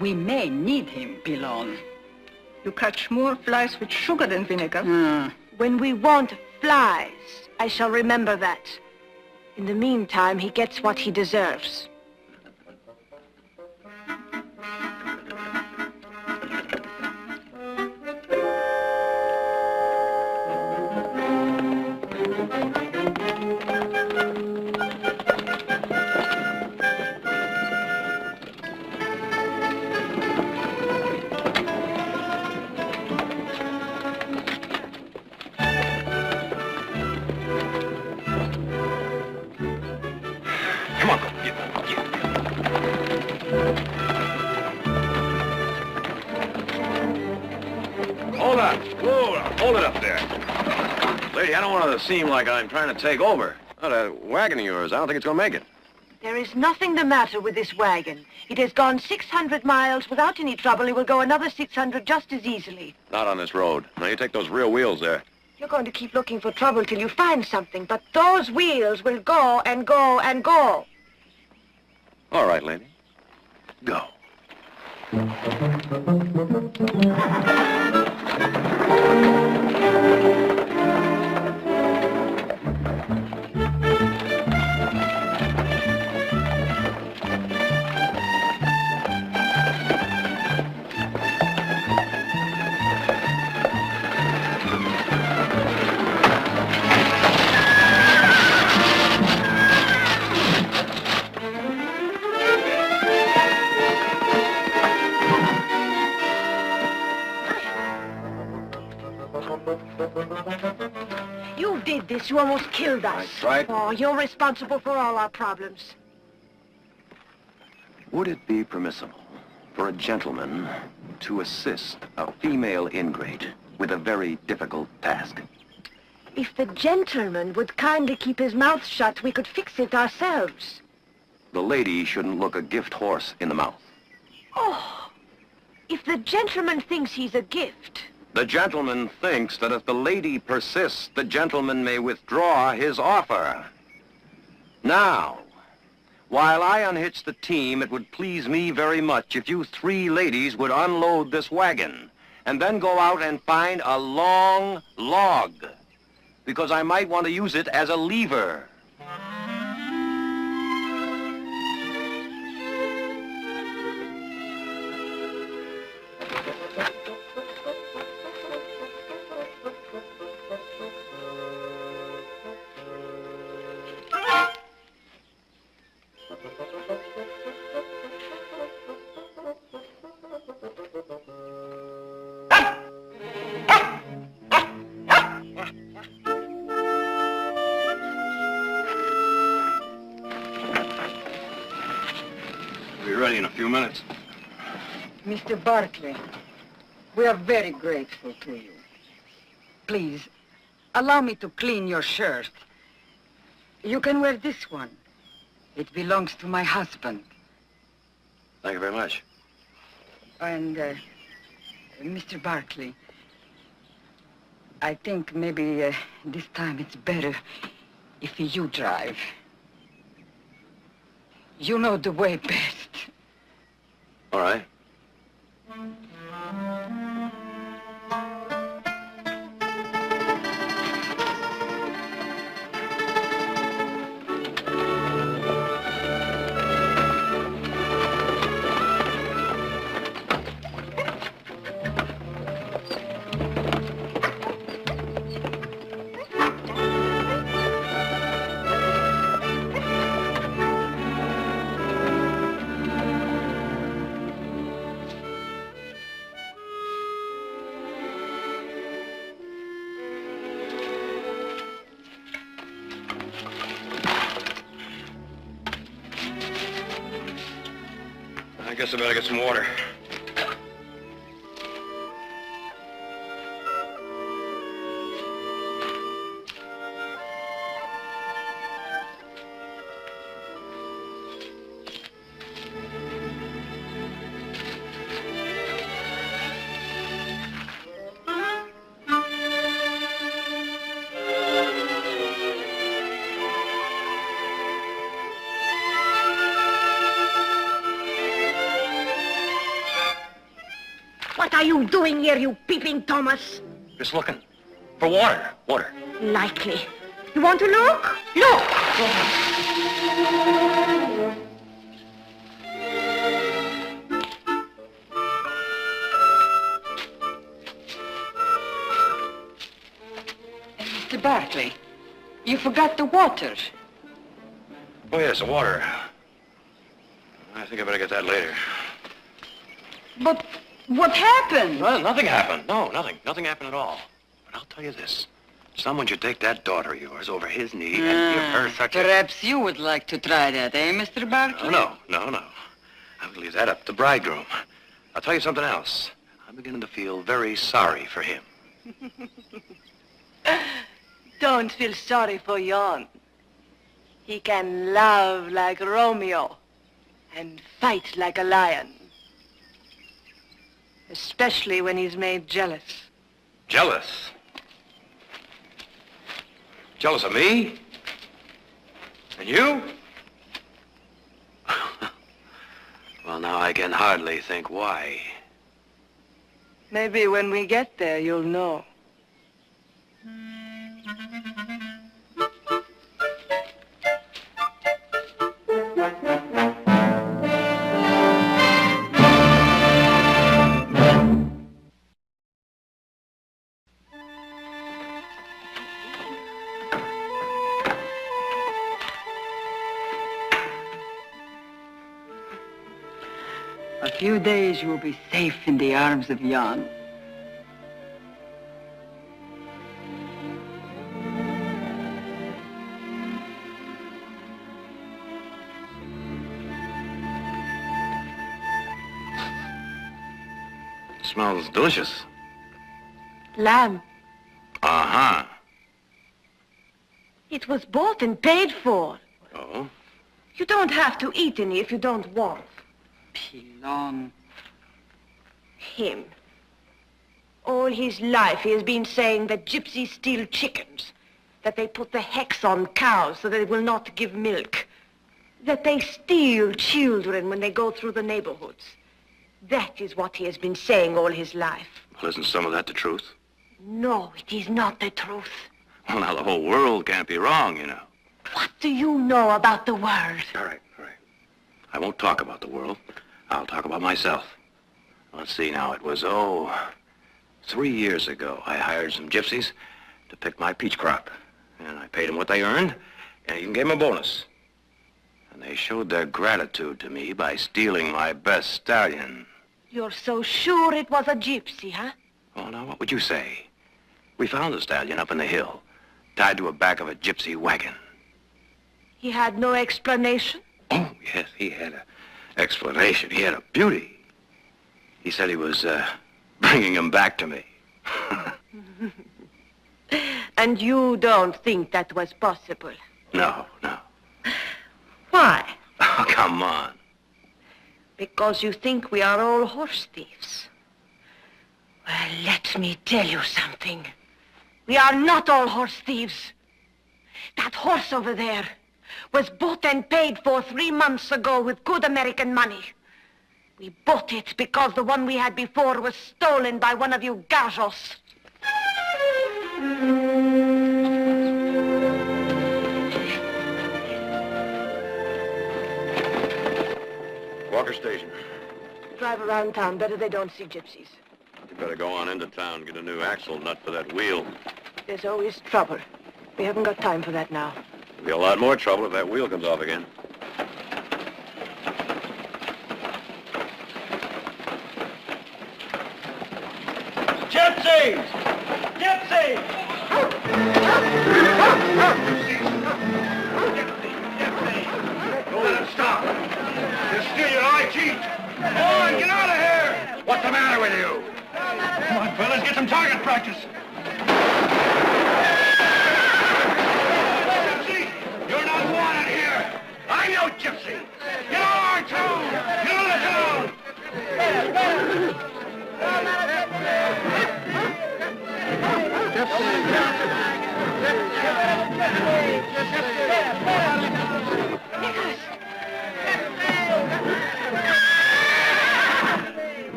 Speaker 2: We may need him, Pilon.
Speaker 5: You catch more flies with sugar than vinegar. When we want flies, I shall remember that. In the meantime, he gets what he deserves.
Speaker 12: Hold it up there. Lady, I don't want it to seem like I'm trying to take over. Oh, that wagon of yours, I don't think it's going to make it.
Speaker 5: There is nothing the matter with this wagon. It has gone 600 miles without any trouble. It will go another 600 just as easily.
Speaker 12: Not on this road. Now, you take those real wheels there.
Speaker 5: You're going to keep looking for trouble till you find something, but those wheels will go and go and go.
Speaker 12: All right, lady. Go.
Speaker 5: You did this. You almost killed us.
Speaker 12: That's right.
Speaker 5: Oh, you're responsible for all our problems.
Speaker 11: Would it be permissible for a gentleman to assist a female ingrate with a very difficult task?
Speaker 5: If the gentleman would kindly keep his mouth shut, we could fix it ourselves.
Speaker 11: The lady shouldn't look a gift horse in the mouth.
Speaker 5: Oh, if the gentleman thinks he's a gift...
Speaker 11: The gentleman thinks that if the lady persists, the gentleman may withdraw his offer. Now, while I unhitch the team, it would please me very much if you three ladies would unload this wagon and then go out and find a long log, because I might want to use it as a lever.
Speaker 9: ready in a few minutes.
Speaker 2: Mr. Barkley, we are very grateful to you. Please, allow me to clean your shirt. You can wear this one. It belongs to my husband.
Speaker 9: Thank you very much.
Speaker 2: And, Mr. Barkley, I think maybe this time it's better if you drive. You know the way best.
Speaker 9: All right. I guess I better get some water.
Speaker 5: What are you doing here, you peeping Thomas?
Speaker 9: Just looking. For water. Water.
Speaker 5: Likely. You want to look? Look!
Speaker 2: Mr. Barkley, you forgot the water.
Speaker 9: Oh, yes, the water. I think I better get that later.
Speaker 2: But what happened?
Speaker 9: Well, nothing happened. No, nothing. Nothing happened at all. But I'll tell you this. Someone should take that daughter of yours over his knee and give her such a...
Speaker 2: Perhaps you would like to try that, eh, Mr. Barkley?
Speaker 9: No. I would leave that up to the bridegroom. I'll tell you something else. I'm beginning to feel very sorry for him.
Speaker 6: Don't feel sorry for Jan. He can love like Romeo and fight like a lion. Especially when he's made jealous.
Speaker 9: Jealous? Jealous of me? And you? Well, now I can hardly think why.
Speaker 6: Maybe when we get there, you'll know.
Speaker 2: A few days you will be safe in the arms of Jan.
Speaker 9: Smells delicious.
Speaker 6: Lamb.
Speaker 9: Uh-huh.
Speaker 6: It was bought and paid for.
Speaker 9: Oh?
Speaker 6: You don't have to eat any if you don't want.
Speaker 2: Pilon.
Speaker 6: Him. All his life he has been saying that gypsies steal chickens, that they put the hex on cows so that they will not give milk, that they steal children when they go through the neighborhoods. That is what he has been saying all his life.
Speaker 9: Well, isn't some of that the truth?
Speaker 6: No, it is not the truth.
Speaker 9: Well, now the whole world can't be wrong, you know.
Speaker 6: What do you know about the world?
Speaker 9: All right. I won't talk about the world. I'll talk about myself. Let's see now. It was, 3 years ago. I hired some gypsies to pick my peach crop. And I paid them what they earned, and even gave them a bonus. And they showed their gratitude to me by stealing my best stallion.
Speaker 6: You're so sure it was a gypsy, huh?
Speaker 9: Oh, now, what would you say? We found the stallion up in the hill, tied to the back of a gypsy wagon.
Speaker 6: He had no explanation?
Speaker 9: Oh, yes, he had
Speaker 12: explanation. He had a beauty. He said he was bringing him back to me.
Speaker 5: And you don't think that was possible?
Speaker 12: No, no.
Speaker 5: Why?
Speaker 12: Oh, come on.
Speaker 5: Because you think we are all horse thieves. Well, let me tell you something. We are not all horse thieves. That horse over there was bought and paid for 3 months ago with good American money. We bought it because the one we had before was stolen by one of you gajos.
Speaker 9: Walker Station.
Speaker 5: Drive around town. Better they don't see gypsies.
Speaker 9: You better go on into town, get a new axle nut for that wheel.
Speaker 5: There's always trouble. We haven't got time for that now.
Speaker 9: There'll be a lot more trouble if that wheel comes off again.
Speaker 13: Gypsies! Gypsies!
Speaker 4: Don't let him stop. He'll steal your ID. Boy, get out of here! What's the matter with you?
Speaker 13: Come on, fellas, get some target practice.
Speaker 4: Gypsy, you're not wanted here. I'm no gypsy. Get on, too. Get on the town.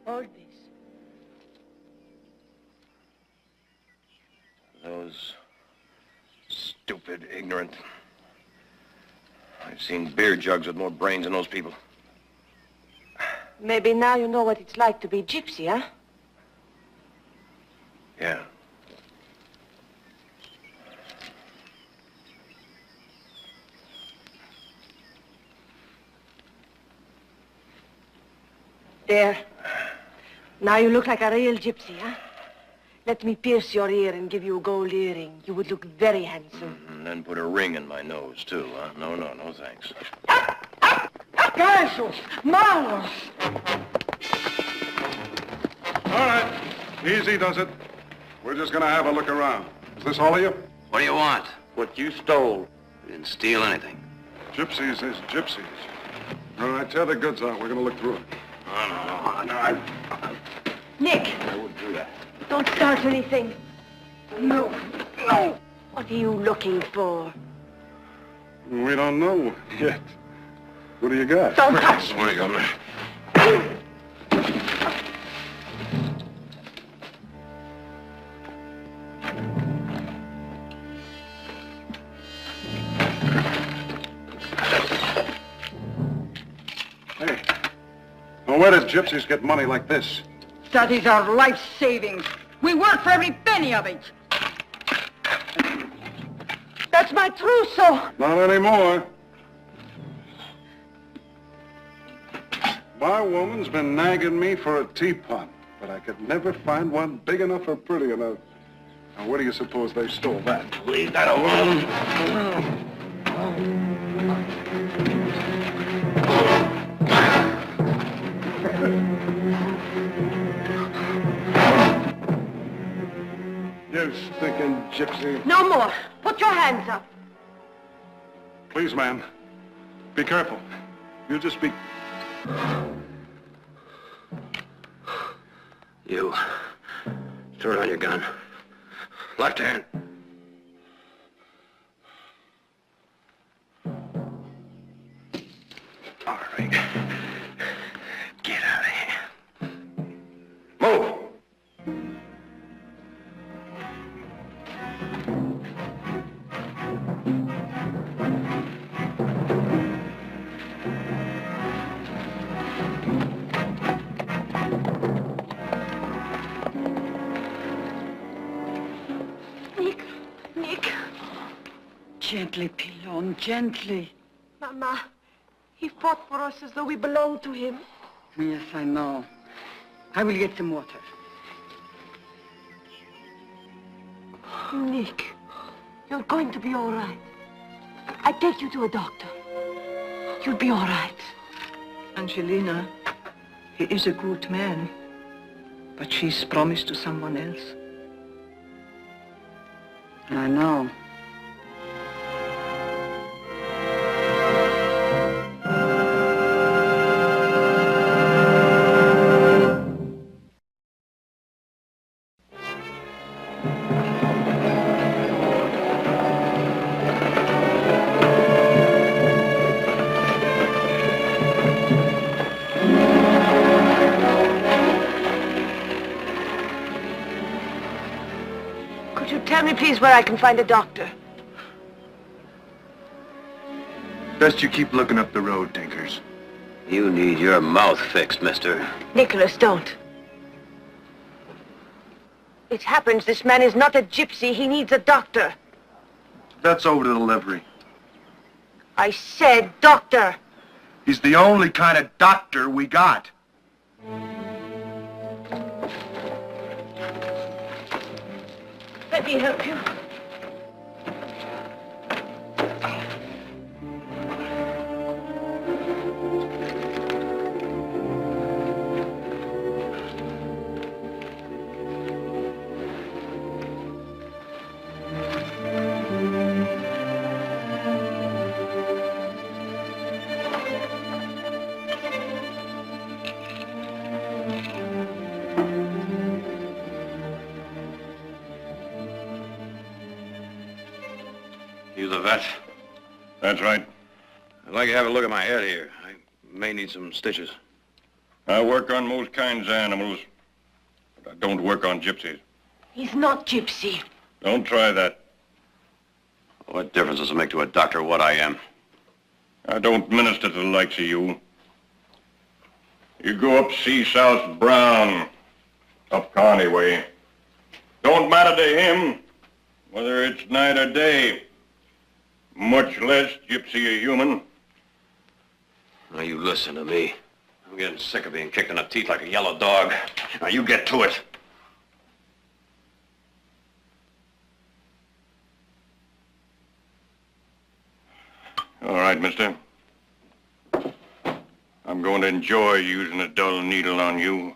Speaker 5: Hold this.
Speaker 12: Those stupid, ignorant. I've seen beer jugs with more brains than those people.
Speaker 5: Maybe now you know what it's like to be gypsy, huh?
Speaker 12: Yeah.
Speaker 5: There. Now you look like a real gypsy, huh? Let me pierce your ear and give you a gold earring. You would look very handsome.
Speaker 12: And then put a ring in my nose, too, huh? No, no, no, thanks.
Speaker 5: Gajos! Malos!
Speaker 14: All right. Easy does it. We're just gonna have a look around. Is this all of you?
Speaker 12: What do you want?
Speaker 9: What you stole.
Speaker 12: We didn't steal anything.
Speaker 14: Gypsies is gypsies. All right, tear the goods out. We're gonna look through it.
Speaker 12: No.
Speaker 5: Nick!
Speaker 12: I wouldn't do that.
Speaker 5: Don't start anything. No. No! What are you looking for?
Speaker 14: We don't know yet. What do you got?
Speaker 5: Don't touch!
Speaker 12: Swing on me.
Speaker 14: Hey. Now, where does gypsies get money like this?
Speaker 2: That is our life savings. We work for every penny of it.
Speaker 5: That's my trousseau.
Speaker 14: Not anymore. My woman's been nagging me for a teapot, but I could never find one big enough or pretty enough. Now, where do you suppose they stole that?
Speaker 12: Leave that alone.
Speaker 14: You stinking gypsy.
Speaker 5: No more. Put your hands up.
Speaker 14: Please, ma'am. Be careful. You just be...
Speaker 12: You. Throw it on your gun. Left hand. All right. Get out of here. Move!
Speaker 5: Nick.
Speaker 2: Gently, Pilon, gently.
Speaker 5: Mama, he fought for us as though we belonged to him.
Speaker 2: Yes, I know. I will get some water.
Speaker 5: Nick, you're going to be all right. I take you to a doctor. You'll be all right.
Speaker 6: Angelina, he is a good man, but she's promised to someone else.
Speaker 2: I know.
Speaker 5: Tell me, please, where I can find a doctor.
Speaker 4: Best you keep looking up the road, Tinkers.
Speaker 12: You need your mouth fixed, mister.
Speaker 5: Nicholas, don't. It happens this man is not a gypsy. He needs a doctor.
Speaker 4: That's over to the livery.
Speaker 5: I said doctor.
Speaker 4: He's the only kind of doctor we got.
Speaker 5: Let me help you.
Speaker 9: You the vet?
Speaker 4: That's right.
Speaker 9: I'd like to have a look at my head here. I may need some stitches.
Speaker 4: I work on most kinds of animals, but I don't work on gypsies.
Speaker 5: He's not gypsy.
Speaker 4: Don't try that.
Speaker 9: What difference does it make to a doctor what I am?
Speaker 4: I don't minister to the likes of you. You go up see South Brown, up Connie way. Don't matter to him whether it's night or day, much less gypsy or human.
Speaker 9: Now you listen to me. I'm getting sick of being kicked in the teeth like a yellow dog. Now you get to it.
Speaker 4: All right, mister. I'm going to enjoy using a dull needle on you.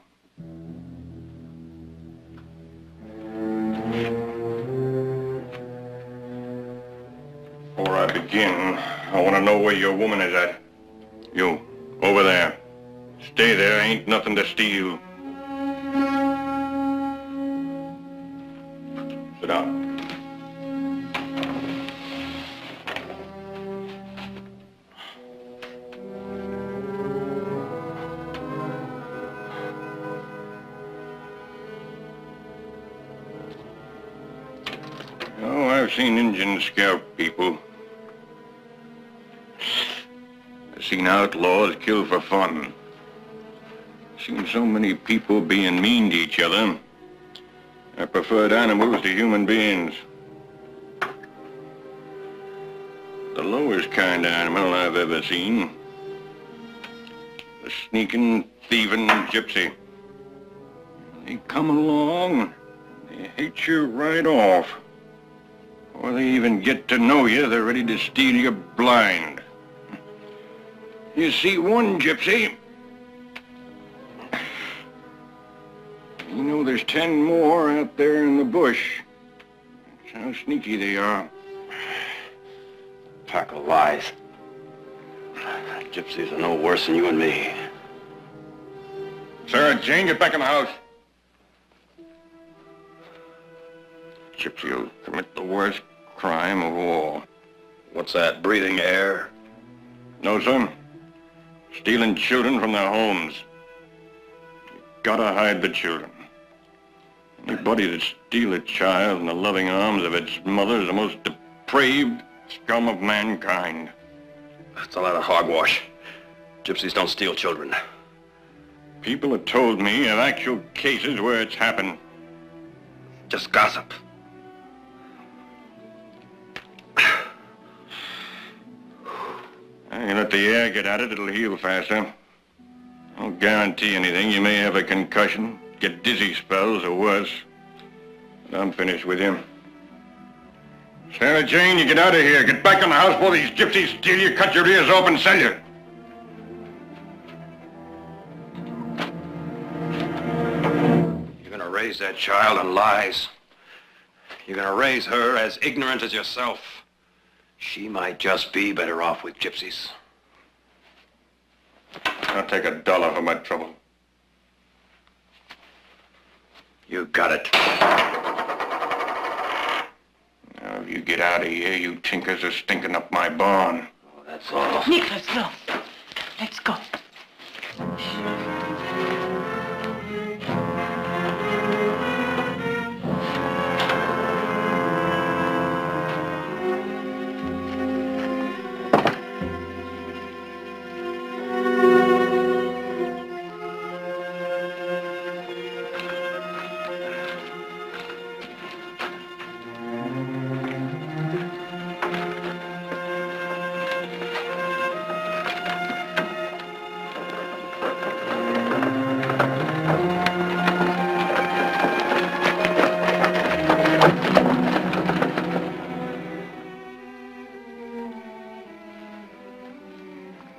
Speaker 4: Before I begin, I want to know where your woman is at. You, over there. Stay there, ain't nothing to steal. Sit down. Oh, I've seen Indians scalp people. I've seen outlaws kill for fun. Seen so many people being mean to each other. I preferred animals to human beings. The lowest kind of animal I've ever seen. The sneaking, thieving gypsy. They come along, they hate you right off. Before they even get to know you, they're ready to steal you blind. You see one gypsy, you know there's 10 more out there in the bush. That's how sneaky they are.
Speaker 9: Pack of lies. Gypsies are no worse than you and me.
Speaker 4: Sarah Jane, get back in the house. Gypsy will commit the worst crime of all.
Speaker 9: What's that, breathing air?
Speaker 4: No, sir. Stealing children from their homes. You gotta hide the children. Anybody that steals a child in the loving arms of its mother is the most depraved scum of mankind.
Speaker 9: That's a lot of hogwash. Gypsies don't steal children.
Speaker 4: People have told me of actual cases where it's happened.
Speaker 9: Just gossip.
Speaker 4: You let the air get at it, it'll heal faster. I don't guarantee anything. You may have a concussion, get dizzy spells or worse. But I'm finished with you. Sarah Jane, you get out of here. Get back in the house before these gypsies steal you, cut your ears open, sell you.
Speaker 12: You're gonna raise that child on lies. You're gonna raise her as ignorant as yourself. She might just be better off with gypsies.
Speaker 4: I'll take $1 for my trouble.
Speaker 12: You got it.
Speaker 4: Now, if you get out of here, you tinkers are stinking up my barn.
Speaker 12: Oh, that's all.
Speaker 5: Nicholas, no. Let's go.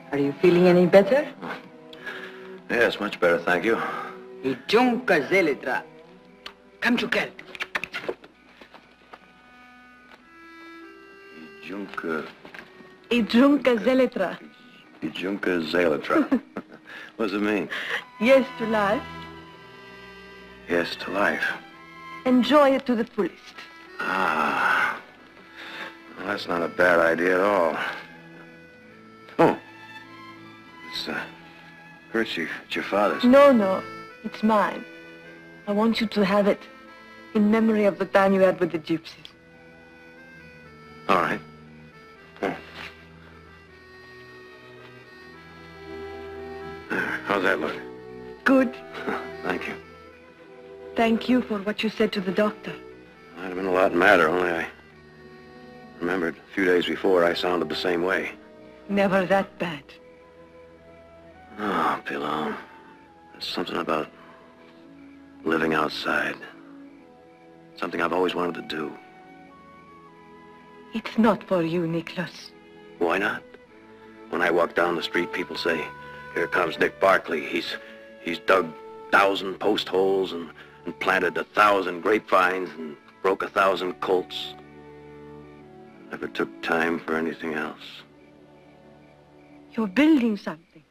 Speaker 2: Are you feeling any better?
Speaker 12: Yes, much better, thank you.
Speaker 2: Ijunka zelitra. Come to Kel.
Speaker 5: Ijunka zelitra.
Speaker 12: Ijunka zelitra. What does it mean?
Speaker 5: Yes to life.
Speaker 12: Yes to life.
Speaker 5: Enjoy it to the fullest.
Speaker 12: Ah. Well, that's not a bad idea at all. Oh. This kerchief. It's your father's.
Speaker 5: No. It's mine. I want you to have it in memory of the time you had with the gypsies.
Speaker 12: All right. Here. There. How's that look?
Speaker 5: Good.
Speaker 12: Thank you.
Speaker 5: Thank you for what you said to the doctor.
Speaker 12: Might have been a lot madder, only I remembered a few days before I sounded the same way.
Speaker 5: Never that bad.
Speaker 12: Oh, Pillow. There's something about living outside. Something I've always wanted to do.
Speaker 5: It's not for you, Nicholas.
Speaker 12: Why not? When I walk down the street, people say, "Here comes Nick Barkley. He's dug 1,000 post holes and planted 1,000 grapevines and broke 1,000 colts. Never took time for anything else."
Speaker 5: You're building something.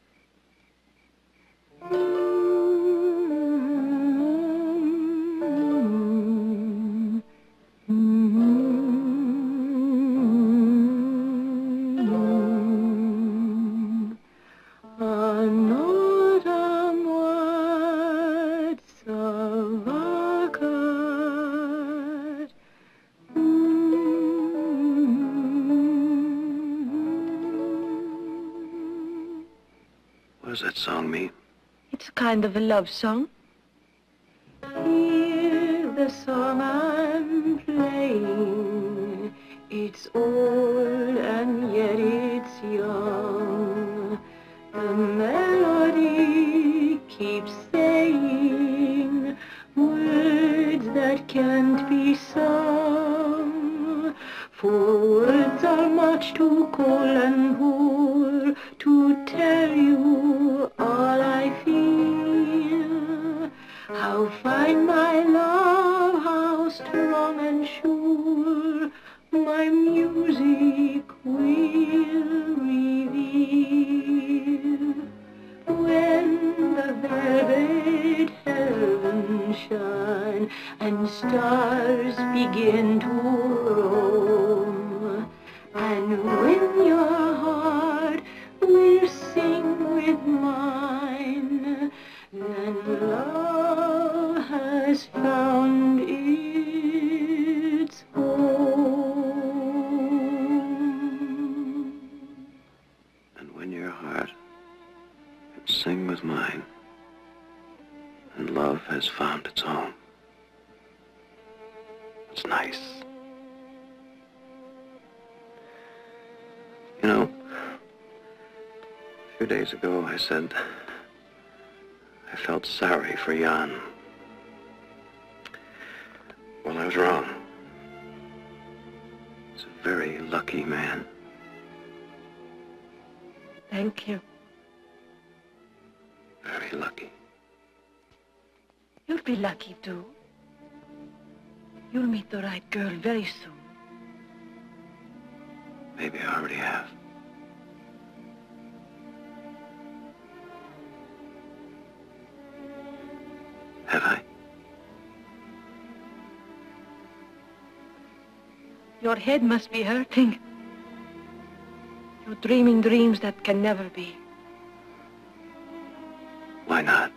Speaker 12: What does that song mean?
Speaker 5: It's kind of a love song. Hear the song I'm playing. It's old and yet it's young. The melody keeps saying words that can't be sung. For words are much too cold and poor to tell you all I feel. How fine my love, how strong and sure my music will reveal. When the velvet heavens shine and stars begin to roam, and when your heart will sing with mine, then love has found its home.
Speaker 12: And when your heart will sing with mine, and love has found its home. It's nice. You know, a few days ago I said
Speaker 9: I felt sorry for Jan. Well, I was wrong. He's a very lucky man.
Speaker 5: Thank you.
Speaker 9: Very lucky.
Speaker 5: You'll be lucky, too. You'll meet the right girl very soon.
Speaker 9: Maybe I already have. Have I?
Speaker 5: Your head must be hurting. You're dreaming dreams that can never be.
Speaker 9: Why not?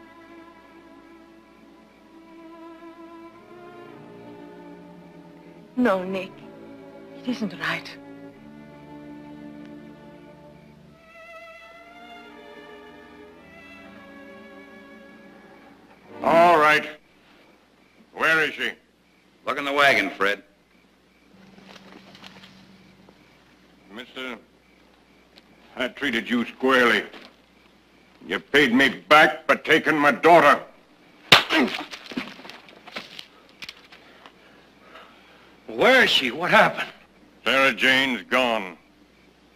Speaker 5: No, Nick. It isn't right.
Speaker 4: All right. Where is she?
Speaker 8: Look in the wagon, Fred.
Speaker 4: Mister, I treated you squarely. You paid me back for taking my daughter.
Speaker 9: Where is she? What happened?
Speaker 4: Sarah Jane's gone.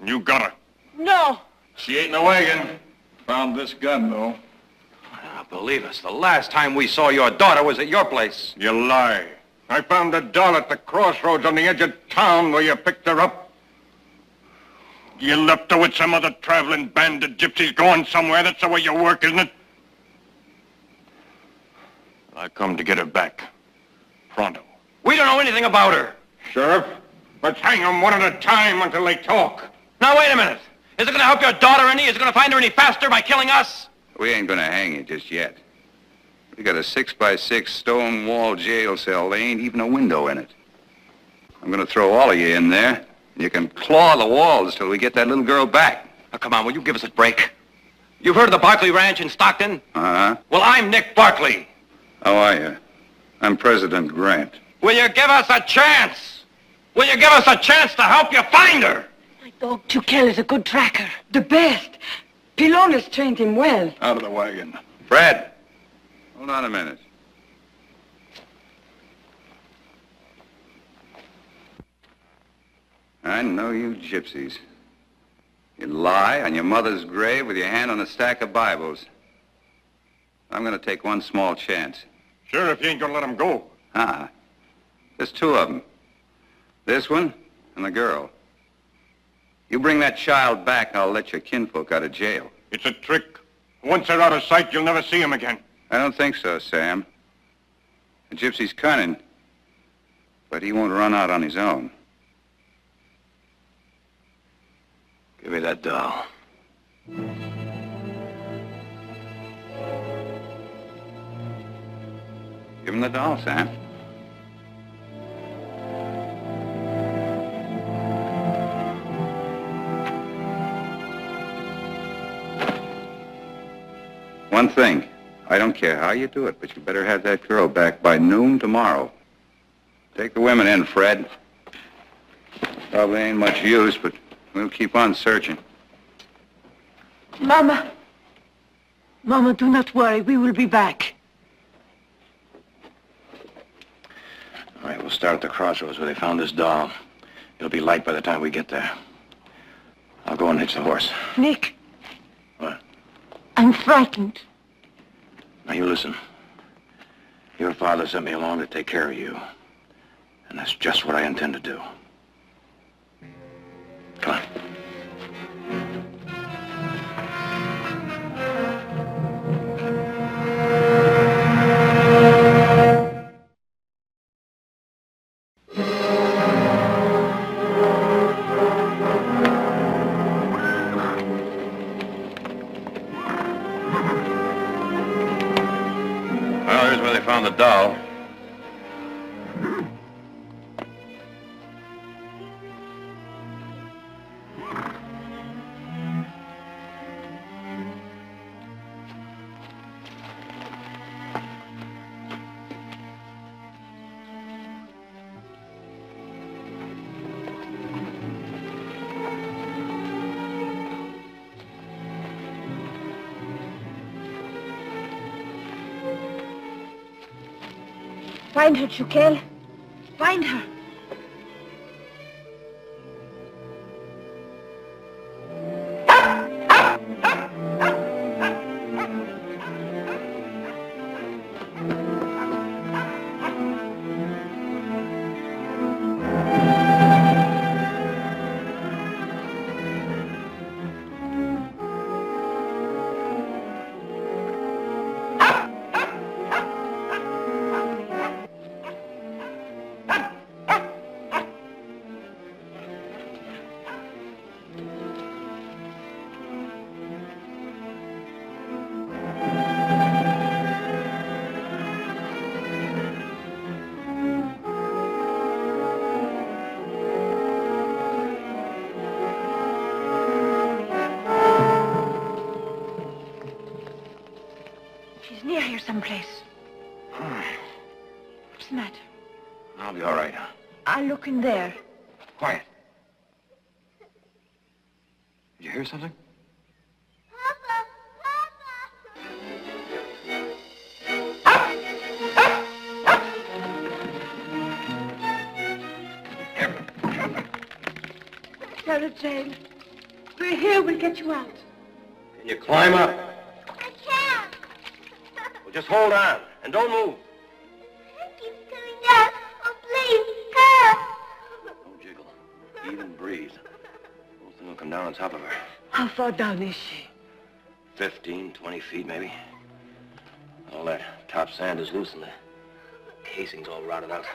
Speaker 4: You got her.
Speaker 5: No!
Speaker 14: She ain't in the wagon. Found this gun, though.
Speaker 9: I don't believe us. The last time we saw your daughter was at your place.
Speaker 4: You lie. I found a doll at the crossroads on the edge of town where you picked her up. You left her with some other traveling band of gypsies going somewhere. That's the way you work, isn't it? I come to get her back. Pronto.
Speaker 9: We don't know anything about her.
Speaker 4: Sheriff, let's hang them one at a time until they talk.
Speaker 9: Now, wait a minute. Is it going to help your daughter any? Is it going to find her any faster by killing us?
Speaker 8: We ain't gonna hang you just yet. We got a 6x6 stone wall jail cell. There ain't even a window in it. I'm gonna throw all of you in there. You can claw the walls till we get that little girl back.
Speaker 9: Now, come on, will you give us a break? You've heard of the Barkley Ranch in Stockton?
Speaker 8: Uh-huh.
Speaker 9: Well, I'm Nick Barkley.
Speaker 8: How are you? I'm President Grant.
Speaker 9: Will you give us a chance? Will you give us a chance to help you find her?
Speaker 5: My dog, Jubal, is a good tracker. The best. Pilona's trained him well.
Speaker 14: Out of the wagon.
Speaker 8: Fred, hold on a minute. I know you gypsies. You lie on your mother's grave with your hand on a stack of Bibles. I'm gonna take one small chance.
Speaker 4: Sheriff, you ain't gonna let him go.
Speaker 8: There's two of them. This one and the girl. You bring that child back, I'll let your kinfolk out of jail.
Speaker 4: It's a trick. Once they're out of sight, you'll never see them again.
Speaker 8: I don't think so, Sam. The gypsy's cunning, but he won't run out on his own.
Speaker 9: Give me that doll.
Speaker 8: Give him the doll, Sam. One thing, I don't care how you do it, but you better have that girl back by noon tomorrow. Take the women in, Fred. Probably ain't much use, but we'll keep on searching.
Speaker 5: Mama. Mama, do not worry. We will be back.
Speaker 9: All right, we'll start at the crossroads where they found this doll. It'll be light by the time we get there. I'll go and hitch the horse.
Speaker 5: Nick.
Speaker 9: What?
Speaker 5: I'm frightened.
Speaker 9: Now, you listen. Your father sent me along to take care of you. And that's just what I intend to do. Come on. Well, here's where they found the doll.
Speaker 5: Find her, Chukel. Find her. She's near here someplace. What's the matter?
Speaker 12: I'll be all right.
Speaker 5: I'll look in there.
Speaker 12: Quiet. Did you hear something?
Speaker 5: Sarah Jane, we're here. We'll get you out.
Speaker 9: Can you climb up? Well, just hold on and don't move.
Speaker 3: Keep coming down. Oh, please, come.
Speaker 9: Don't jiggle. Even breathe. Those thing will come down on top of her.
Speaker 5: How far down is she?
Speaker 9: 15, 20 feet, maybe. All that top sand is loose and the casing's all rotted out.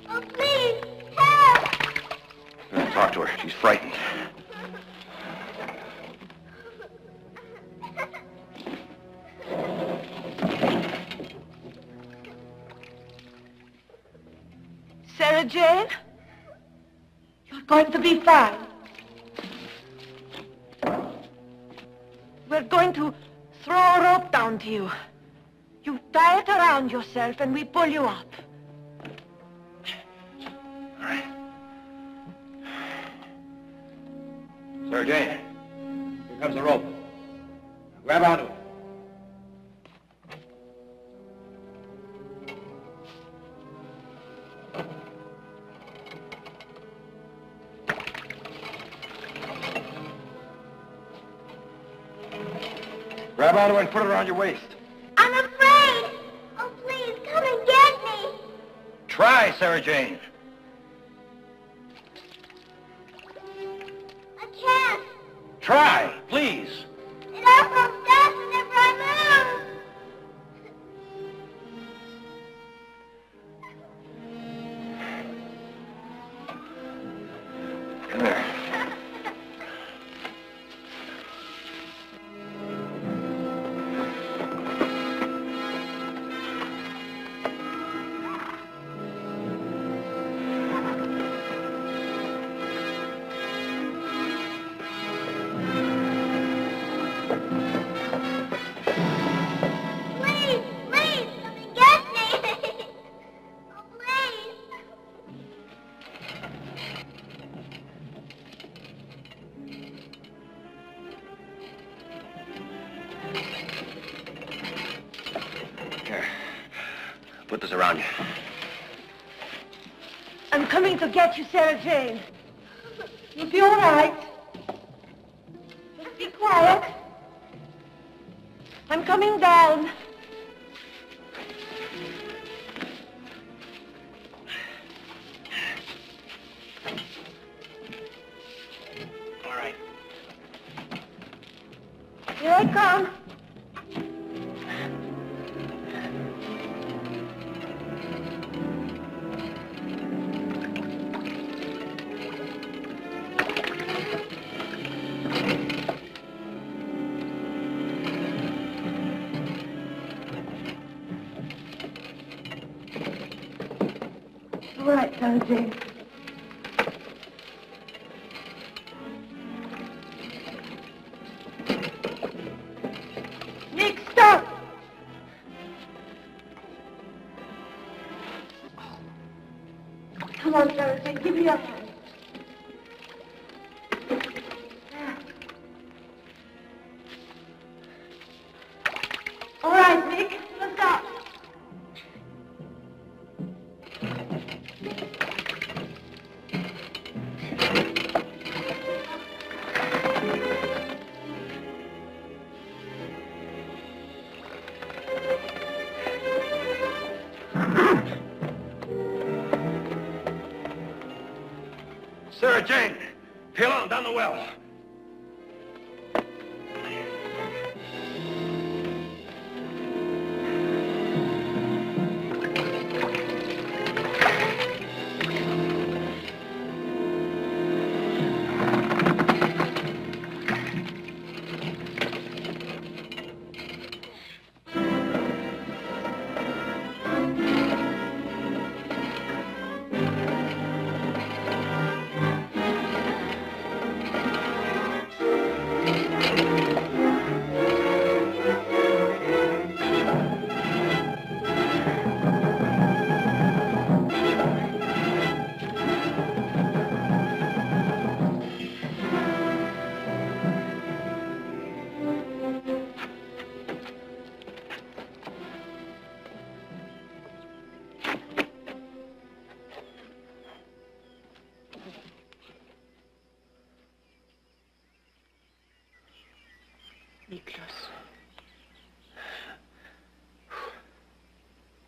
Speaker 3: Oh, please, help.
Speaker 12: Talk to her. She's frightened.
Speaker 5: Sarah Jane? You're going to be fine. We're going to throw a rope down to you. You tie it around yourself and we pull you up.
Speaker 12: All right. Sarah Jane, here comes the rope. Grab onto it. Grab onto it and put it around your waist.
Speaker 3: I'm afraid. Oh, please, come and get me.
Speaker 12: Try, Sarah Jane.
Speaker 3: I can't.
Speaker 12: Try, please.
Speaker 3: It all comes down whenever I move.
Speaker 12: Come here.
Speaker 3: Please, please, come and get me. Oh, please.
Speaker 12: Here. Put this around you.
Speaker 5: I'm coming to get you, Sarah Jane. You'll be all right. Just be quiet. I'm coming down.
Speaker 12: All right.
Speaker 5: Here I come.
Speaker 3: Sarah Jane.
Speaker 5: Nick, stop!
Speaker 3: Come on, Sarah Jane, give me your hand. All right, Nick, let's go.
Speaker 9: Sarah Jane, peel on down the well.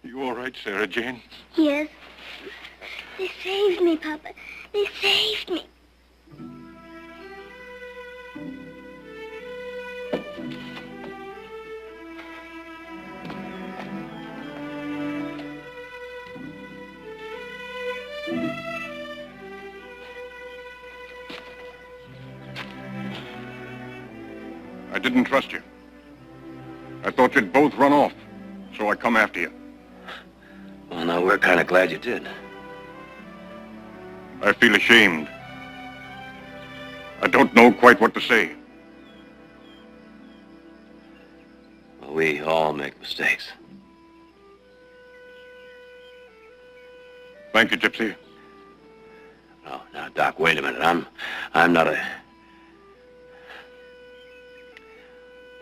Speaker 4: You all right, Sarah Jane?
Speaker 15: Yes. They saved me, Papa. They saved me.
Speaker 4: I didn't trust you. I thought you'd both run off, so I come after you.
Speaker 9: Well, now, we're kind of glad you did.
Speaker 4: I feel ashamed. I don't know quite what to say.
Speaker 9: Well, we all make mistakes.
Speaker 4: Thank you, Gypsy.
Speaker 9: Oh, now, Doc, wait a minute. I'm not a...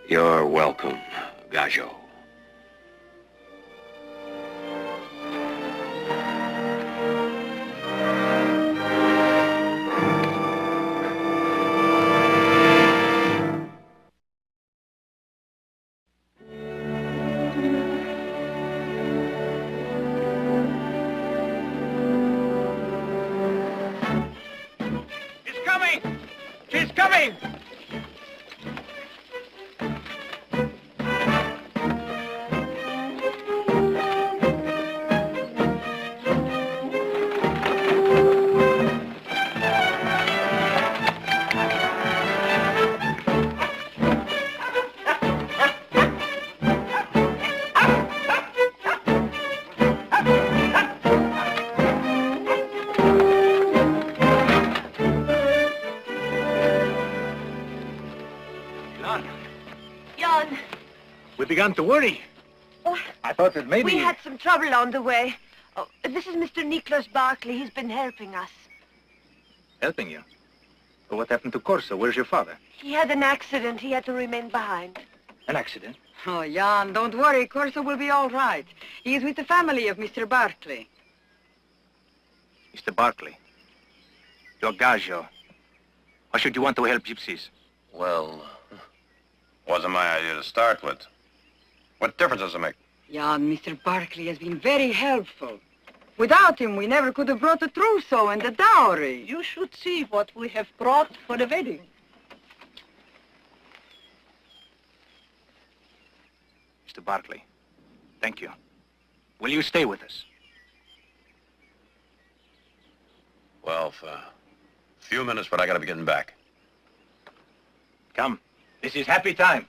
Speaker 9: You're welcome, Gajo.
Speaker 13: She's coming! She's coming!
Speaker 16: We began to worry.
Speaker 5: Oh,
Speaker 16: I thought that maybe...
Speaker 5: we had some trouble on the way. Oh, this is Mr. Nicholas Barkley. He's been helping us.
Speaker 16: Helping you? But what happened to Corso? Where's your father?
Speaker 5: He had an accident. He had to remain behind.
Speaker 16: An accident?
Speaker 2: Oh, Jan, don't worry. Corso will be all right. He is with the family of Mr. Barkley.
Speaker 16: Mr. Barkley. You're Gajo. Why should you want to help gypsies?
Speaker 12: Well, wasn't my idea to start with. What difference does it make?
Speaker 2: Jan, Mr. Barkley has been very helpful. Without him, we never could have brought the trousseau and the dowry.
Speaker 17: You should see what we have brought for the wedding.
Speaker 16: Mr. Barkley, thank you. Will you stay with us?
Speaker 12: Well, for a few minutes, but I gotta be getting back.
Speaker 16: Come. This is happy time.